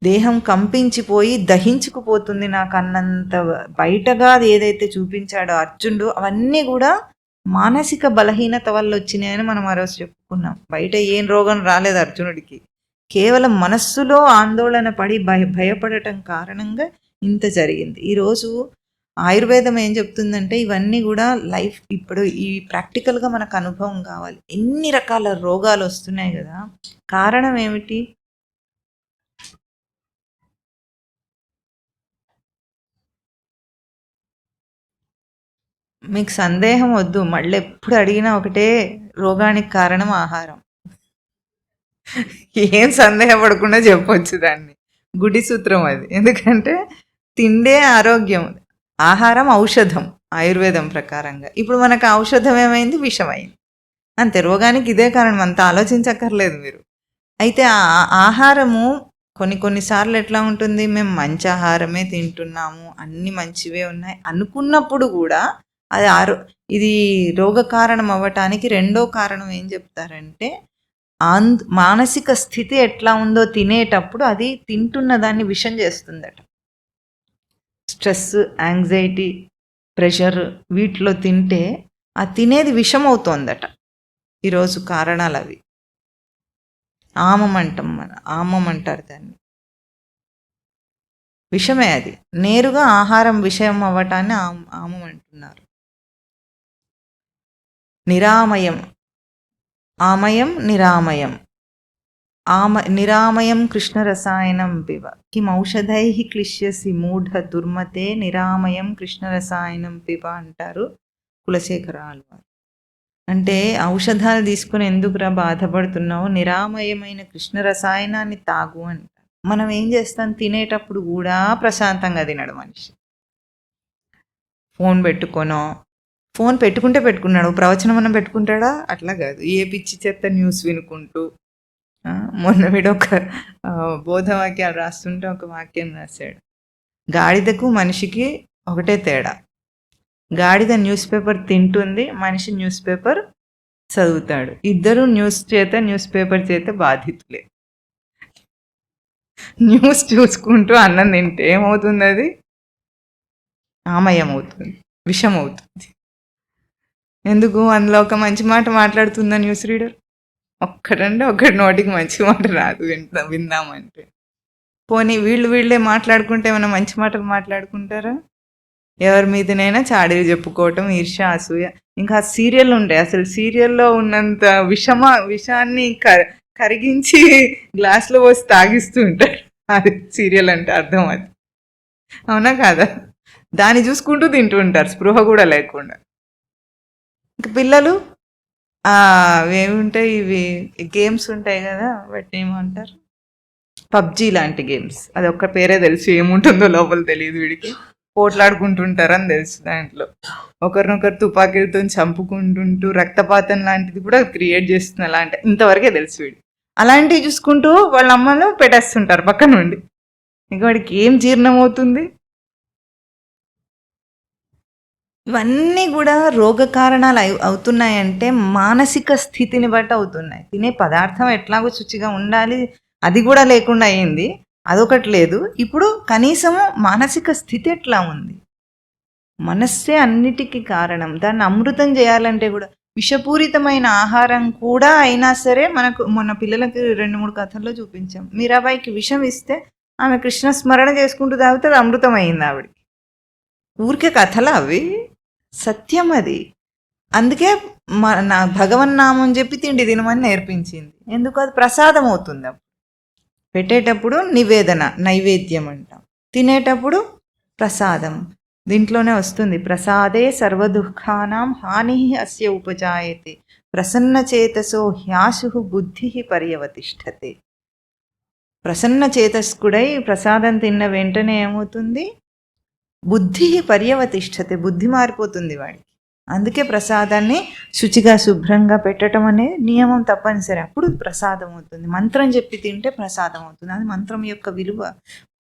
దేహం కంపించిపోయి దహించుకుపోతుంది నాకు అన్నంత బయటగా ఏదైతే చూపించాడో అర్జునుడు, అవన్నీ కూడా మానసిక బలహీనత వల్ల వచ్చినాయని మనం ఆ రోజు చెప్పుకున్నాం. బయట ఏం రోగం రాలేదు అర్జునుడికి. కేవలం మనస్సులో ఆందోళన పడి భయపడటం కారణంగా ఇంత జరిగింది. ఈరోజు ఆయుర్వేదం ఏం చెప్తుందంటే ఇవన్నీ కూడా లైఫ్ ఇప్పుడు ఈ ప్రాక్టికల్గా మనకు అనుభవం కావాలి. ఎన్ని రకాల రోగాలు వస్తున్నాయి కదా, కారణం ఏమిటి? మీకు సందేహం వద్దు, మళ్ళీ ఎప్పుడు అడిగినా ఒకటే, రోగానికి కారణం ఆహారం. ఏం సందేహపడకుండా చెప్పొచ్చు దాన్ని. గుడి సూత్రం అది. ఎందుకంటే తిండే ఆరోగ్యం, ఆహారం ఔషధం ఆయుర్వేదం ప్రకారంగా. ఇప్పుడు మనకు ఔషధం ఏమైంది? విషమైంది, అంతే. రోగానికి ఇదే కారణం, అంత ఆలోచించక్కర్లేదు మీరు. అయితే ఆ ఆహారము కొన్నిసార్లు ఎట్లా ఉంటుంది? మేము మంచి ఆహారమే తింటున్నాము, అన్ని మంచివే ఉన్నాయి అనుకున్నప్పుడు కూడా అది ఇది రోగ కారణం అవ్వటానికి రెండో కారణం ఏం చెప్తారంటే, మానసిక స్థితి ఎట్లా ఉందో తినేటప్పుడు అది తింటున్న దాన్ని విషం చేస్తుందట. స్ట్రెస్, యాంగ్జైటీ, ప్రెషర్ వీటిలో తింటే ఆ తినేది విషం అవుతోందట. ఈరోజు కారణాలు అవి. ఆమం అంటాం, ఆమం అంటారు దాన్ని. విషమే అది. నేరుగా ఆహారం విషయం అవ్వటాన్ని ఆమం అంటున్నారు. నిరామయం, ఆమయం నిరామయం. నిరామయం కృష్ణరసాయనం పిబ కిం ఔషధై క్లిశ్యసి మూఢ దుర్మతే నిరామయం కృష్ణరసాయనం పిబ అంటారు కులశేఖర ఆళ్వారు. అంటే ఔషధాలు తీసుకుని ఎందుకురా బాధపడుతున్నావు, నిరామయమైన కృష్ణ రసాయనాన్ని తాగు అంటారు. మనం ఏం చేస్తాం? తినేటప్పుడు కూడా ప్రశాంతంగా తినడు మనిషి. ఫోన్ పెట్టుకోనో, ఫోన్ పెట్టుకుంటే పెట్టుకున్నాడు, ప్రవచనం మనం పెట్టుకుంటాడా? అట్లా కాదు, ఏ పిచ్చి చెత్త న్యూస్ వినుకుంటూ. మొన్న వీడు ఒక బోధవాక్యాలు రాస్తుంటే ఒక వాక్యం రాశాడు. గాడిదకు మనిషికి ఒకటే తేడా, గాడిద న్యూస్ పేపర్ తింటుంది, మనిషి న్యూస్ పేపర్ చదువుతాడు. ఇద్దరు న్యూస్ పేపర్ చేత బాధితులే. న్యూస్ చూసుకుంటూ అన్నం తింటే ఏమవుతుంది? అది ఆమయం అవుతుంది, విషం అవుతుంది. ఎందుకు? అందులో ఒక మంచి మాట మాట్లాడుతుందా న్యూస్ రీడర్? ఒక్కటంటే ఒక్కటి నోటికి మంచి మాట రాదు విందామంటే. పోనీ వీళ్ళే మాట్లాడుకుంటే ఏమైనా మంచి మాటలు మాట్లాడుకుంటారా? ఎవరి మీదనైనా చాడీలు చెప్పుకోవటం, ఈర్ష్య, అసూయ. ఇంకా సీరియల్ ఉంటాయి. అసలు సీరియల్లో ఉన్నంత విషాన్ని కరిగించి గ్లాస్లో పోసి తాగిస్తూ ఉంటారు. అది సీరియల్ అంటే అర్థం అది. అవునా కాదా? దాన్ని చూసుకుంటూ తింటూ ఉంటారు స్పృహ కూడా లేకుండా. ఇంక పిల్లలు ఏముంటాయి, ఇవి గేమ్స్ ఉంటాయి కదా, వాటిని ఏమంటారు, పబ్జీ లాంటి గేమ్స్. అది ఒక్క పేరే తెలుసు, ఏముంటుందో లోపల తెలియదు వీడికి. పోట్లాడుకుంటుంటారని తెలుసు. దాంట్లో ఒకరినొకరు తుపాకీలతో చంపుకుంటుంటూ రక్తపాతం లాంటిది కూడా క్రియేట్ చేస్తుంది. అలాంటి ఇంతవరకే తెలుసు వీడు. అలాంటివి చూసుకుంటూ వాళ్ళ అమ్మను పెట్టేస్తుంటారు పక్క నుండి. ఇంకా వాడికి ఏం జీర్ణమవుతుంది? ఇవన్నీ కూడా రోగ కారణాలు అవుతున్నాయంటే మానసిక స్థితిని బట్టి అవుతున్నాయి. తినే పదార్థం ఎట్లాగో శుచిగా ఉండాలి, అది కూడా లేకుండా అయింది. అదొకటి లేదు. ఇప్పుడు కనీసము మానసిక స్థితి ఎట్లా ఉంది? మనస్సే అన్నిటికీ కారణం. దాన్ని అమృతం చేయాలంటే కూడా విషపూరితమైన ఆహారం కూడా అయినా సరే, మనకు మొన్న పిల్లలకి 2-3 కథల్లో చూపించాం. మీరాబాయికి విషం ఇస్తే ఆమె కృష్ణ స్మరణ చేసుకుంటూ తాగితే అది అమృతం అయింది ఆవిడకి. ఊరికే కథలు అవి, సత్యం అది. అందుకే నా భగవన్నామం చెప్పి తిండి తినమని నేర్పించింది. ఎందుకు? అది ప్రసాదం అవుతుంది. పెట్టేటప్పుడు నివేదన, నైవేద్యం అంటాం. తినేటప్పుడు ప్రసాదం. దీంట్లోనే వస్తుంది, ప్రసాదే సర్వదుఃఖానాం హాని అస్య ఉపజాయతే ప్రసన్న చేతసో హ్యాసు బుద్ధి పర్యవతిష్టతే. ప్రసన్న చేతస్కుడై ప్రసాదం తిన్న వెంటనే ఏమవుతుంది? బుద్ధి పర్యవతిష్టతే, బుద్ధి మారిపోతుంది వాడికి. అందుకే ప్రసాదాన్ని శుచిగా శుభ్రంగా పెట్టడం అనే నియమం తప్పనిసరి. అప్పుడు ప్రసాదం అవుతుంది. మంత్రం చెప్పి తింటే ప్రసాదం అవుతుంది. అది మంత్రం యొక్క విలువ.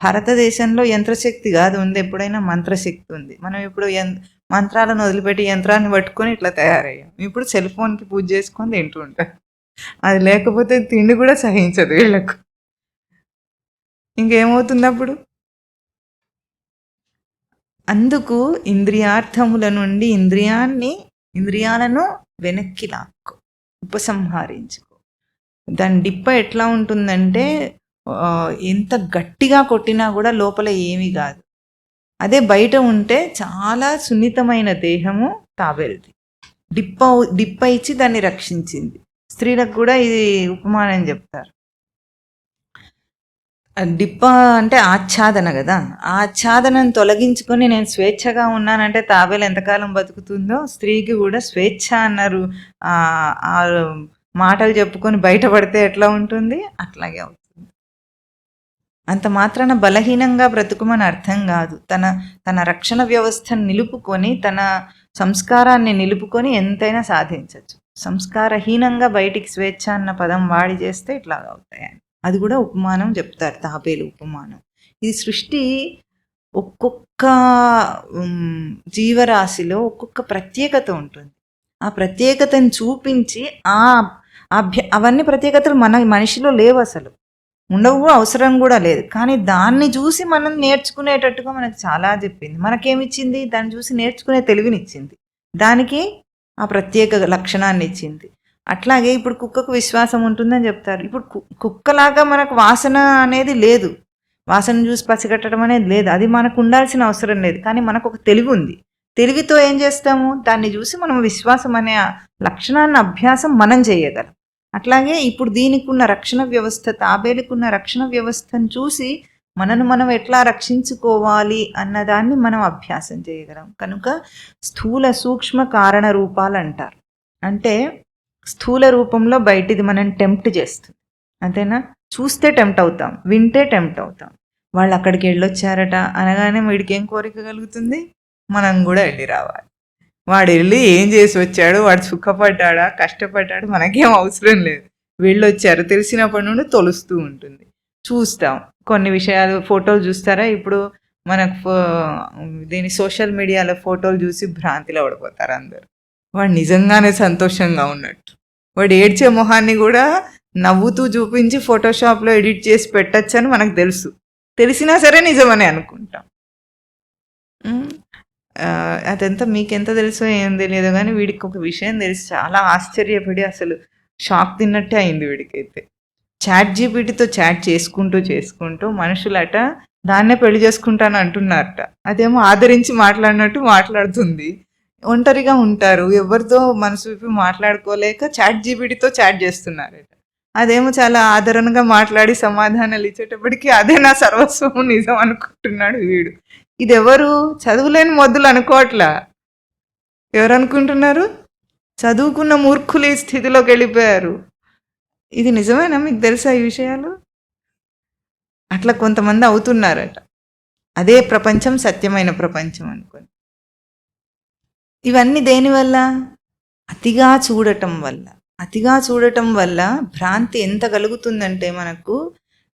భారతదేశంలో యంత్రశక్తి కాదు ఉంది, ఎప్పుడైనా మంత్రశక్తి ఉంది. మనం ఇప్పుడు మంత్రాలను వదిలిపెట్టి యంత్రాన్ని పట్టుకొని ఇట్లా తయారయ్యాం. ఇప్పుడు సెల్ ఫోన్కి పూజ చేసుకొని తింటూ ఉంటాం. అది లేకపోతే తిండి కూడా సహించదు వీళ్ళకు. ఇంకేమవుతుంది అప్పుడు? అందుకు ఇంద్రియార్థముల నుండి ఇంద్రియాలను వెనక్కి లాక్కో, ఉపసంహరించుకో. దాని డిప్ప ఎట్లా ఉంటుందంటే ఎంత గట్టిగా కొట్టినా కూడా లోపల ఏమీ కాదు. అదే బయట ఉంటే చాలా సున్నితమైన దేహము తాబేలుది. డిప్ప ఇచ్చి దాన్ని రక్షించింది. స్త్రీలకు కూడా ఇది ఉపమానం చెప్తారు. డిప్ప అంటే ఆచ్ఛాదన కదా, ఆ ఆచ్ఛాదనను తొలగించుకొని నేను స్వేచ్ఛగా ఉన్నానంటే తాబేలు ఎంతకాలం బతుకుతుందో, స్త్రీకి కూడా స్వేచ్ఛ అన్నారు ఆ మాటలు చెప్పుకొని బయటపడితే ఎట్లా ఉంటుంది, అట్లాగే అవుతుంది. అంత మాత్రాన బలహీనంగా బ్రతుకుమని అర్థం కాదు. తన రక్షణ వ్యవస్థను నిలుపుకొని, తన సంస్కారాన్ని నిలుపుకొని ఎంతైనా సాధించవచ్చు. సంస్కారహీనంగా బయటికి స్వేచ్ఛ అన్న పదం వాడి చేస్తే ఇట్లాగా అవుతాయని. అది కూడా ఉపమానం చెప్తారు, తాబేలు ఉపమానం. ఇది సృష్టి ఒక్కొక్క జీవరాశిలో ఒక్కొక్క ప్రత్యేకత ఉంటుంది. ఆ ప్రత్యేకతను చూపించి అవన్నీ ప్రత్యేకతలు మనిషిలో లేవు, అసలు ఉండవు, అవసరం కూడా లేదు. కానీ దాన్ని చూసి మనం నేర్చుకునేటట్టుగా మనకు చాలా చెప్పింది. మనకేమిచ్చింది? దాన్ని చూసి నేర్చుకునే తెలివినిచ్చింది, దానికి ఆ ప్రత్యేక లక్షణాన్ని ఇచ్చింది. అట్లాగే ఇప్పుడు కుక్కకు విశ్వాసం ఉంటుందని చెప్తారు. ఇప్పుడు కుక్కలాగా మనకు వాసన అనేది లేదు, వాసన చూసి పసిగట్టడం అనేది లేదు. అది మనకు ఉండాల్సిన అవసరం లేదు. కానీ మనకు ఒక తెలివి ఉంది. తెలివితో ఏం చేస్తాము? దాన్ని చూసి మనం విశ్వాసం అనే లక్షణాన్ని అభ్యాసం మనం చేయగలం. అట్లాగే ఇప్పుడు దీనికి ఉన్న రక్షణ వ్యవస్థ, తాబేలుకున్న రక్షణ వ్యవస్థను చూసి మనం ఎట్లా రక్షించుకోవాలి అన్నదాన్ని మనం అభ్యాసం చేయగలం. కనుక స్థూల సూక్ష్మ కారణ రూపాలు అంటారు. అంటే స్థూల రూపంలో బయటిది మనం టెంప్ట్ చేస్తుంది, అంతేనా? చూస్తే టెంప్ట్ అవుతాం, వింటే టెంప్ట్ అవుతాం. వాళ్ళు అక్కడికి వెళ్ళొచ్చారట అనగానే వీడికి ఏం కోరిక కలుగుతుంది? మనం కూడా వెళ్ళి రావాలి. వాడు వెళ్ళి ఏం చేసి వచ్చాడు, వాడు సుఖపడ్డా కష్టపడ్డాడు మనకేం అవసరం లేదు. వెళ్ళొచ్చారు తెలిసినప్పటి నుండి తొలుస్తూ ఉంటుంది, చూస్తాం. కొన్ని విషయాలు ఫోటోలు చూస్తారా, ఇప్పుడు మనకు దీని సోషల్ మీడియాలో ఫోటోలు చూసి భ్రాంతిలో పడిపోతారు అందరు. వాడు నిజంగానే సంతోషంగా ఉన్నట్టు. వాడు ఏడ్చే మొహాన్ని కూడా నవ్వుతూ చూపించి ఫోటోషాప్లో ఎడిట్ చేసి పెట్టచ్చని మనకు తెలుసు. తెలిసినా సరే నిజమని అనుకుంటాం. అదంతా మీకెంత తెలుసో ఏం తెలియదో కానీ వీడికి ఒక విషయం తెలిసి చాలా ఆశ్చర్యపడి అసలు షాక్ తిన్నట్టే అయింది వీడికైతే. చాట్ జీపీటీతో చాట్ చేసుకుంటూ మనుషులట దాన్నే పెళ్లి చేసుకుంటాను అంటున్నారట. అదేమో ఆదరించి మాట్లాడినట్టు మాట్లాడుతుంది. ఒంటరిగా ఉంటారు, ఎవరితో మనసు విప్పి మాట్లాడుకోలేక చాట్ జీపీటీతో చాట్ చేస్తున్నారట. అదేమో చాలా ఆదరణగా మాట్లాడి సమాధానాలు ఇచ్చేటప్పటికి అదే నా సర్వస్వం నిజం అనుకుంటున్నాడు వీడు. ఇది ఎవరు చదువులేని మొద్దులు అనుకోవట్లా. ఎవరు అనుకుంటున్నారు? చదువుకున్న మూర్ఖులు ఈ స్థితిలోకి వెళ్ళిపోయారు. ఇది నిజమేనా? మీకు తెలుసా ఈ విషయాలు? అట్లా కొంతమంది అవుతున్నారట. అదే ప్రపంచం సత్యమైన ప్రపంచం అనుకొని. ఇవన్నీ దేనివల్ల? అతిగా చూడటం వల్ల. అతిగా చూడటం వల్ల భ్రాంతి ఎంత కలుగుతుందంటే మనకు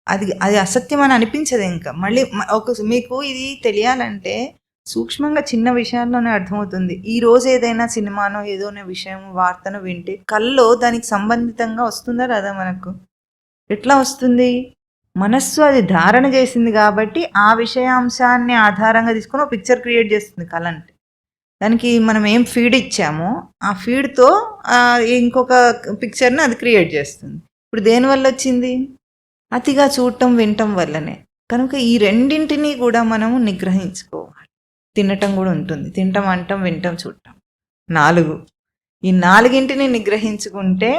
అది అసత్యం అని అనిపించదు. ఇంకా మళ్ళీ మీకు ఇది తెలియాలంటే సూక్ష్మంగా చిన్న విషయాల్లోనే అర్థమవుతుంది. ఈరోజు ఏదైనా సినిమానో ఏదోనే విషయం వార్తను వింటే కల్లో దానికి సంబంధితంగా వస్తుందా రాదా? మనకు ఎట్లా వస్తుంది? మనస్సు అది ధారణ చేసింది కాబట్టి ఆ విషయాంశాన్ని ఆధారంగా తీసుకొని ఒక పిక్చర్ క్రియేట్ చేస్తుంది కళ అంటే. దానికి మనం ఏం ఫీడ్ ఇచ్చామో ఆ ఫీడ్తో ఇంకొక పిక్చర్ని అది క్రియేట్ చేస్తుంది. ఇప్పుడు దేనివల్ల వచ్చింది? అతిగా చూడటం వినటం వల్లనే. కనుక ఈ రెండింటినీ కూడా మనము నిగ్రహించుకోవాలి. తినటం కూడా ఉంటుంది. తినటం, అంటం, వినటం, చూడటం 4. ఈ 4ంటిని నిగ్రహించుకుంటే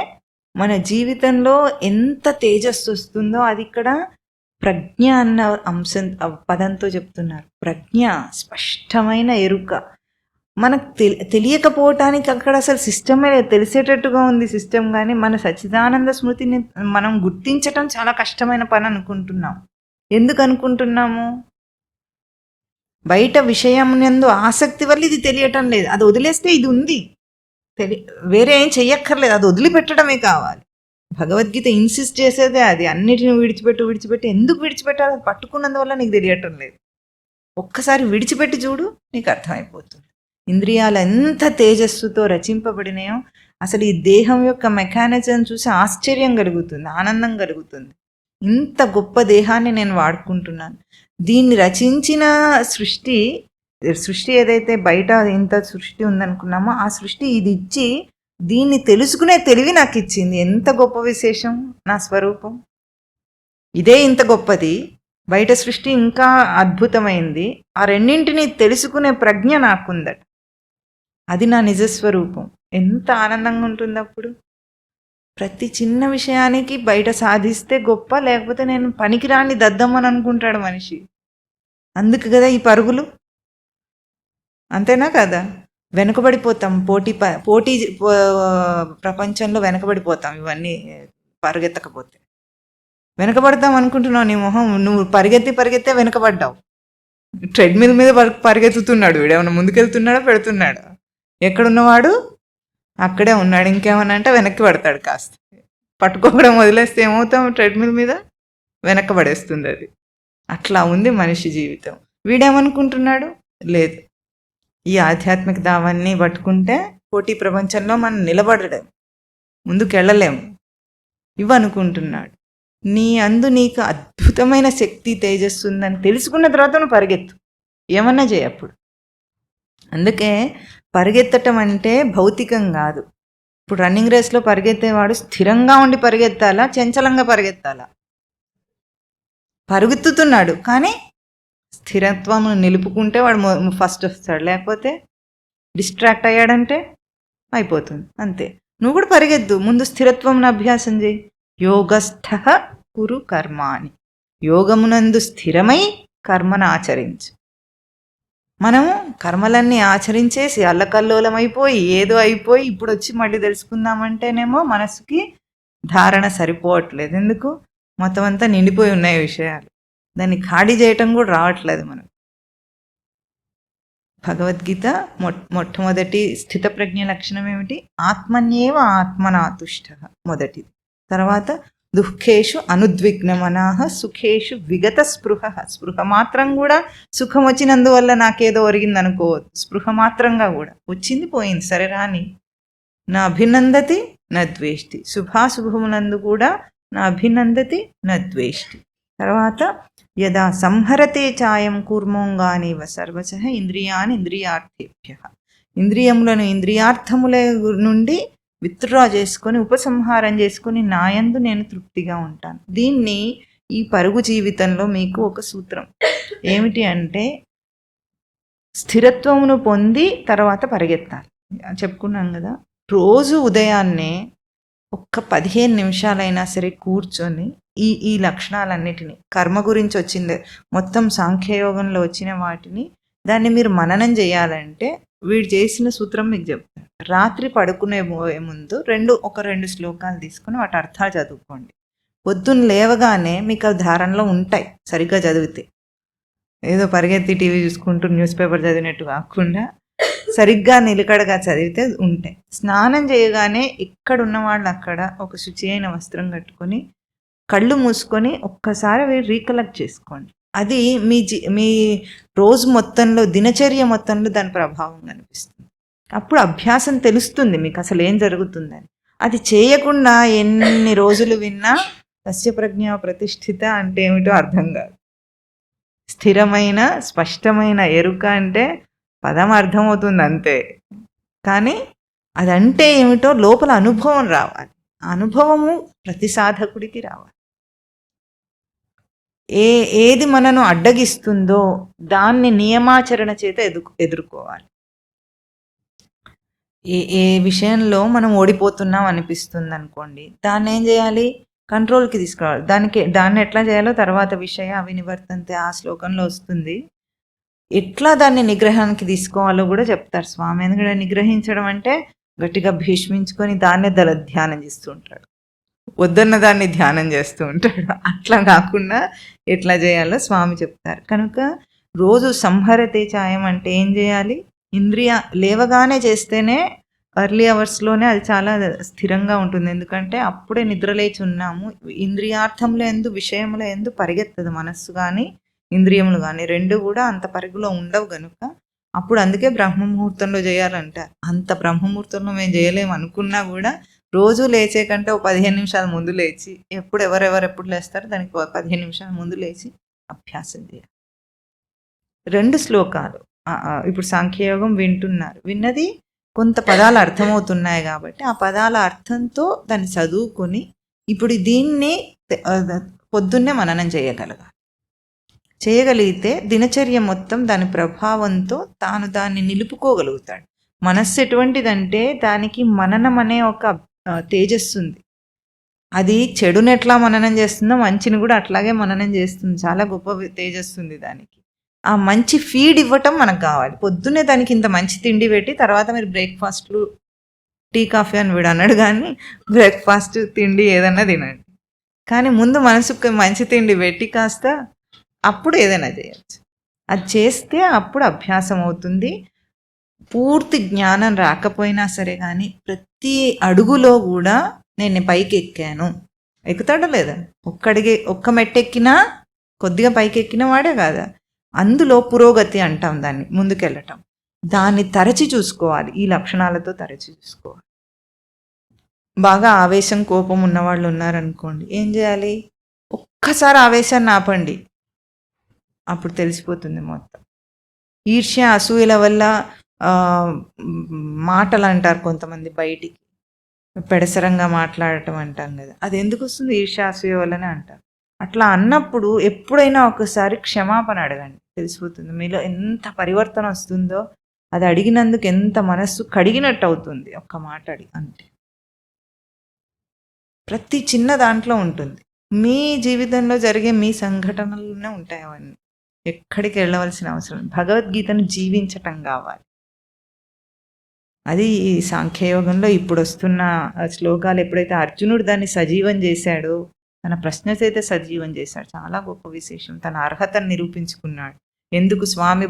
మన జీవితంలో ఎంత తేజస్సు వస్తుందో అది ఇక్కడ ప్రజ్ఞ అన్న అంశం పదంతో చెప్తున్నారు. ప్రజ్ఞ, స్పష్టమైన ఎరుక. మనకు తెలియకపోవటానికి అక్కడ అసలు సిస్టమే తెలిసేటట్టుగా ఉంది సిస్టమ్, కానీ మన సచ్చిదానంద స్మృతిని మనం గుర్తించటం చాలా కష్టమైన పని అనుకుంటున్నాం. ఎందుకు అనుకుంటున్నాము? బయట విషయం నందు ఆసక్తి వల్ల ఇది తెలియటం లేదు. అది వదిలేస్తే ఇది ఉంది, వేరే ఏం చెయ్యక్కర్లేదు, అది వదిలిపెట్టడమే కావాలి. భగవద్గీత ఇన్సిస్ట్ చేసేదే అది. అన్నిటిని విడిచిపెట్టి ఎందుకు విడిచిపెట్టాలి? పట్టుకున్నందువల్ల నీకు తెలియటం లేదు. ఒక్కసారి విడిచిపెట్టి చూడు, నీకు అర్థమైపోతుంది. ఇంద్రియాలు ఎంత తేజస్సుతో రచింపబడినాయో. అసలు ఈ దేహం యొక్క మెకానిజం చూసి ఆశ్చర్యం కలుగుతుంది, ఆనందం కలుగుతుంది. ఇంత గొప్ప దేహాన్ని నేను వాడుకుంటున్నాను. దీన్ని రచించిన సృష్టి ఏదైతే బయట ఇంత సృష్టి ఉందనుకున్నామో ఆ సృష్టి ఇది ఇచ్చి దీన్ని తెలుసుకునే తెలివి నాకు ఇచ్చింది. ఎంత గొప్ప విశేషం! నా స్వరూపం ఇదే ఇంత గొప్పది. బయట సృష్టి ఇంకా అద్భుతమైంది. ఆ రెండింటిని తెలుసుకునే ప్రజ్ఞ నాకుందట. అది నా నిజస్వరూపం. ఎంత ఆనందంగా ఉంటుంది అప్పుడు. ప్రతి చిన్న విషయానికి బయట సాధిస్తే గొప్ప, లేకపోతే నేను పనికిరాని దద్దమ్మని అనుకుంటాడు మనిషి. అందుకు కదా ఈ పరుగులు. అంతేనా కదా? వెనుకబడిపోతాం. పోటీ ప్రపంచంలో వెనకబడిపోతాం. ఇవన్నీ పరిగెత్తకపోతే వెనకబడతాం అనుకుంటున్నావు. నీ మొహం, నువ్వు పరిగెత్తే వెనకబడ్డావు. ట్రెడ్మిల్ మీద పరిగెత్తుతున్నాడు వీడు. ఏమన్నా ముందుకెళ్తున్నాడా పెడుతున్నాడా? ఎక్కడున్నవాడు అక్కడే ఉన్నాడు. ఇంకేమన్నా అంటే వెనక్కి పడతాడు. కాస్త పట్టుకోవడం వదిలేస్తే ఏమవుతాం? ట్రెడ్మిల్ మీద వెనక్కి పడేస్తుంది అది. అట్లా ఉంది మనిషి జీవితం. వీడేమనుకుంటున్నాడు? లేదు, ఈ ఆధ్యాత్మిక దావాన్ని పట్టుకుంటే పోటీ ప్రపంచంలో మనం నిలబడలేం, ముందుకెళ్ళలేము, ఇవనుకుంటున్నాడు. నీ అందు నీకు అద్భుతమైన శక్తి, తేజస్సు ఉందని తెలుసుకున్న తర్వాత నువ్వు పరిగెత్తు, ఏమన్నా చేయి అప్పుడు. అందుకే పరిగెత్తటం అంటే భౌతికం కాదు. ఇప్పుడు రన్నింగ్ రేస్లో పరిగెత్తేవాడు స్థిరంగా ఉండి పరిగెత్తాలా, చంచలంగా పరిగెత్తాలా? పరిగెత్తుతున్నాడు, కానీ స్థిరత్వం నిలుపుకుంటే వాడు ఫస్ట్ వస్తాడు. లేకపోతే డిస్ట్రాక్ట్ అయ్యాడంటే అయిపోతుంది, అంతే. నువ్వు కూడా పరిగెద్దు, ముందు స్థిరత్వం అభ్యాసం చేయి. యోగస్థ కురు కర్మాని, యోగమునందు స్థిరమై కర్మను ఆచరించు. మనము కర్మలన్నీ ఆచరించేసి అల్లకల్లోలం అయిపోయి ఏదో అయిపోయి ఇప్పుడు వచ్చి మళ్ళీ తెలుసుకుందామంటేనేమో మనసుకి ధారణ సరిపోవట్లేదు. ఎందుకు? మొత్తం అంతా నిండిపోయి ఉన్నాయి విషయాలు. దాన్ని ఖాళీ చేయటం కూడా రావట్లేదు మనకు. భగవద్గీత మొట్టమొదటి స్థితప్రజ్ఞ లక్షణం ఏమిటి? ఆత్మన్యేవ ఆత్మనాతుష్ట మొదటిది. తర్వాత దుఃఖేషు అనుద్విగ్నమనాహ సుఖేషు విగత స్పృహ. స్పృహ మాత్రం కూడా సుఖం వచ్చినందువల్ల నాకేదో ఒరిగింది అనుకోవద్దు. స్పృహ మాత్రంగా కూడా వచ్చింది పోయింది, సరే రాని. నా అభినందతి నా ద్వేష్టి. శుభాశుభములందు కూడా నా అభినందతి నా ద్వేష్టి. తర్వాత యదా సంహరతే చాయం కూర్మోంగానివ సర్వశ ఇంద్రియాన్ని ఇంద్రియార్థేభ్య, ఇంద్రియములను ఇంద్రియార్థముల నుండి విత్డ్రా చేసుకొని ఉపసంహారం చేసుకొని నాయందు నేను తృప్తిగా ఉంటాను. దీన్ని ఈ పరుగు జీవితంలో మీకు ఒక సూత్రం ఏమిటి అంటే, స్థిరత్వమును పొంది తర్వాత పరిగెత్తాలి. చెప్పుకున్నాం కదా, రోజు ఉదయాన్నే ఒక్క 15 నిమిషాలైనా సరే కూర్చొని ఈ లక్షణాలన్నిటినీ, కర్మ గురించి వచ్చింది మొత్తం సాంఖ్యయోగంలో వచ్చిన వాటిని దాన్ని మీరు మననం చేయాలంటే వీడు చేసిన సూత్రం మీకు చెప్తాను. రాత్రి పడుకునే ముందు ఒక రెండు శ్లోకాలు తీసుకుని వాటి అర్థాలు చదువుకోండి. పొద్దున్న లేవగానే మీకు అవి ధారణలో ఉంటాయి సరిగ్గా చదివితే. ఏదో పరిగెత్తి టీవీ చూసుకుంటూ న్యూస్ పేపర్ చదివినట్టు కాకుండా సరిగ్గా నిలకడగా చదివితే ఉంటాయి. స్నానం చేయగానే ఇక్కడున్న వాళ్ళు అక్కడ ఒక శుచి అయిన వస్త్రం కట్టుకొని కళ్ళు మూసుకొని ఒక్కసారి అవి రీకలెక్ట్ చేసుకోండి. అది మీ రోజు మొత్తంలో, దినచర్య మొత్తంలో దాని ప్రభావం కనిపిస్తుంది. అప్పుడు అభ్యాసం తెలుస్తుంది మీకు అసలు ఏం జరుగుతుందని. అది చేయకుండా ఎన్ని రోజులు విన్నా తస్య ప్రజ్ఞ ప్రతిష్ఠిత అంటే ఏమిటో అర్థం కాదు. స్థిరమైన స్పష్టమైన ఎరుక అంటే పదం అర్థమవుతుంది అంతే, కానీ అదంటే ఏమిటో లోపల అనుభవం రావాలి. అనుభవము ప్రతి సాధకుడికి రావాలి. ఏది మనను అడ్డగిస్తుందో దాన్ని నియమాచరణ చేత ఎదుర్కోవాలి. ఏ విషయంలో మనం ఓడిపోతున్నాం అనిపిస్తుంది అనుకోండి, దాన్ని ఏం చేయాలి? కంట్రోల్కి తీసుకురావాలి. దాన్ని ఎట్లా చేయాలో తర్వాత విషయ అవినివర్తంతే ఆ శ్లోకంలో వస్తుంది. ఎట్లా దాన్ని నిగ్రహానికి తీసుకోవాలో కూడా చెప్తారు స్వామి. ఎందుకంటే నిగ్రహించడం అంటే గట్టిగా భీష్మించుకొని దాన్నే ధ్యానం చేస్తూ ఉంటాడు, వద్దన్న దాన్ని ధ్యానం చేస్తూ ఉంటాడు. అట్లా కాకుండా ఎట్లా చేయాలో స్వామి చెప్తారు. కనుక రోజు సంహరతే చాయం అంటే ఏం చేయాలి? లేవగానే చేస్తేనే ఎర్లీ అవర్స్లోనే అది చాలా స్థిరంగా ఉంటుంది. ఎందుకంటే అప్పుడే నిద్రలేచి ఉన్నాము. ఇంద్రియార్థంలో విషయముల ఎందు పరిగెత్తదు మనస్సు కానీ ఇంద్రియములు కానీ, రెండు కూడా అంత పరుగులో ఉండవు కనుక అప్పుడు అందుకే బ్రహ్మముహూర్తంలో చేయాలంటారు. అంత బ్రహ్మముహూర్తంలో మేము చేయలేము అనుకున్నా కూడా రోజు లేచే కంటే 15 నిమిషాల ముందు లేచి, ఎవరెప్పుడు లేస్తారో దానికి 15 నిమిషాల ముందు లేచి అభ్యాసం చేయాలి. 2 శ్లోకాలు ఇప్పుడు సాంఖ్యయోగం వింటున్నారు, విన్నది కొంత పదాలు అర్థమవుతున్నాయి కాబట్టి ఆ పదాల అర్థంతో దాన్ని చదువుకొని ఇప్పుడు దీన్ని పొద్దున్నే మననం చేయగలిగితే దినచర్య మొత్తం దాని ప్రభావంతో తాను దాన్ని నిలుపుకోగలుగుతాడు. మనస్సు ఎటువంటిదంటే దానికి మననం అనే ఒక తేజస్సు ఉంది. అది చెడుని ఎట్లా మననం చేస్తుందో మంచిని కూడా అట్లాగే మననం చేస్తుంది. చాలా గొప్ప తేజస్సు ఉంది దానికి. ఆ మంచి ఫీడ్ ఇవ్వటం మనకు కావాలి. పొద్దున్నే దానికి ఇంత మంచి తిండి పెట్టి తర్వాత మీరు బ్రేక్ఫాస్ట్లు టీ కాఫీ అని వీడు అన్నాడు, కానీ బ్రేక్ఫాస్ట్ తిండి ఏదన్నా తినండి, కానీ ముందు మనసుకు మంచి తిండి పెట్టి కాస్త అప్పుడు ఏదైనా చేయొచ్చు. అది చేస్తే అప్పుడు అభ్యాసం అవుతుంది. పూర్తి జ్ఞానం రాకపోయినా సరే కానీ ప్రతి అడుగులో కూడా నేను పైకి ఎక్కాను, ఎక్కుతాడో లేదా, ఒక్క మెట్టెక్కినా కొద్దిగా పైకి ఎక్కిన వాడే కాదా, అందులో పురోగతి అంటాం దాన్ని, ముందుకెళ్ళటం. దాన్ని తరచి చూసుకోవాలి, ఈ లక్షణాలతో తరచి చూసుకోవాలి. బాగా ఆవేశం కోపం ఉన్నవాళ్ళు ఉన్నారనుకోండి, ఏం చేయాలి? ఒక్కసారి ఆవేశాన్ని ఆపండి, అప్పుడు తెలిసిపోతుంది మొత్తం. ఈర్ష్య అసూయల వల్ల మాటలు అంటారు కొంతమంది, బయటికి పెడసరంగా మాట్లాడటం అంటాం కదా, అది ఎందుకు వస్తుంది? ఈర్ష్య అసూయ వల్లనే అంటారు. అట్లా అన్నప్పుడు ఎప్పుడైనా ఒకసారి క్షమాపణ అడగండి, తెలిసిపోతుంది మీలో ఎంత పరివర్తన వస్తుందో. అది అడిగినందుకు ఎంత మనస్సు కడిగినట్టు అవుతుంది, ఒక్క మాట అడిగి అంతే. ప్రతి చిన్న దాంట్లో ఉంటుంది. మీ జీవితంలో జరిగే మీ సంఘటనలోనే ఉంటాయి అవన్నీ, ఎక్కడికి వెళ్ళవలసిన అవసరం. భగవద్గీతను జీవించటం కావాలి. అది ఈ సాంఖ్యయోగంలో ఇప్పుడు వస్తున్న శ్లోకాలు. ఎప్పుడైతే అర్జునుడు దాన్ని సజీవం చేశాడో, తన ప్రశ్న చేత సజీవం చేశాడు, చాలా గొప్ప విశేషం. తన అర్హతను నిరూపించుకున్నాడు. ఎందుకు స్వామి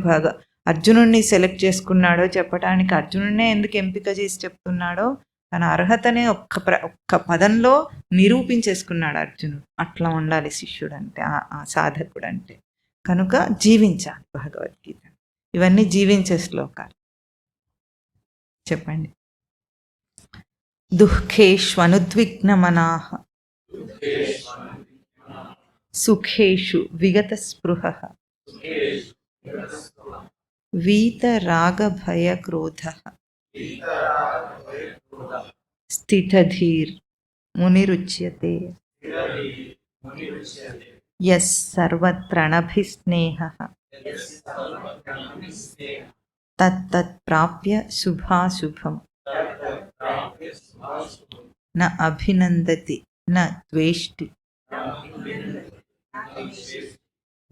అర్జునుడిని సెలెక్ట్ చేసుకున్నాడో చెప్పడానికి, అర్జునుడినే ఎందుకు ఎంపిక చేసి చెప్తున్నాడో, తన అర్హతనే ఒక్క పదంలో నిరూపించేసుకున్నాడు అర్జునుడు. అట్లా ఉండాలి శిష్యుడు అంటే, ఆ సాధకుడు అంటే. కనుక జీవించాలి భగవద్గీత. ఇవన్నీ జీవించే శ్లోకాలు. చెప్పండి. దుఃఖేష్వనుద్విగ్నమనాః సుఖేషు విగతస్పృహः వీతరాగభయక్రోధः స్థితధీర్ మునిరుచ్యతే యస్ సర్వత్రణభిస్నేహः తత్తత్ ప్రాప్య శుభాశుభం న అభినందతి న ద్వేష్టి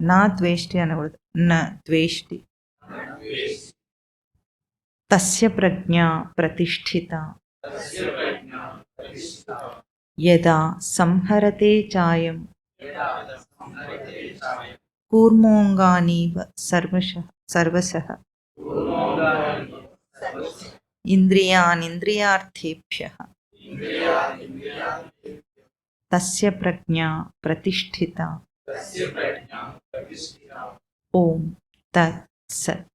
నా ద్వేష్టి అనకూడదు న ద్వేష్టి తస్య ప్రజ్ఞా ప్రతిష్ఠిత యదా సంహరతే చాయం కూర్మోంగానీవ సర్వశః ఇంద్రియానింద్రియార్థేభ్యః తస్య ప్రజ్ఞా ప్రతిష్ఠిత ఓం తత్ సత్.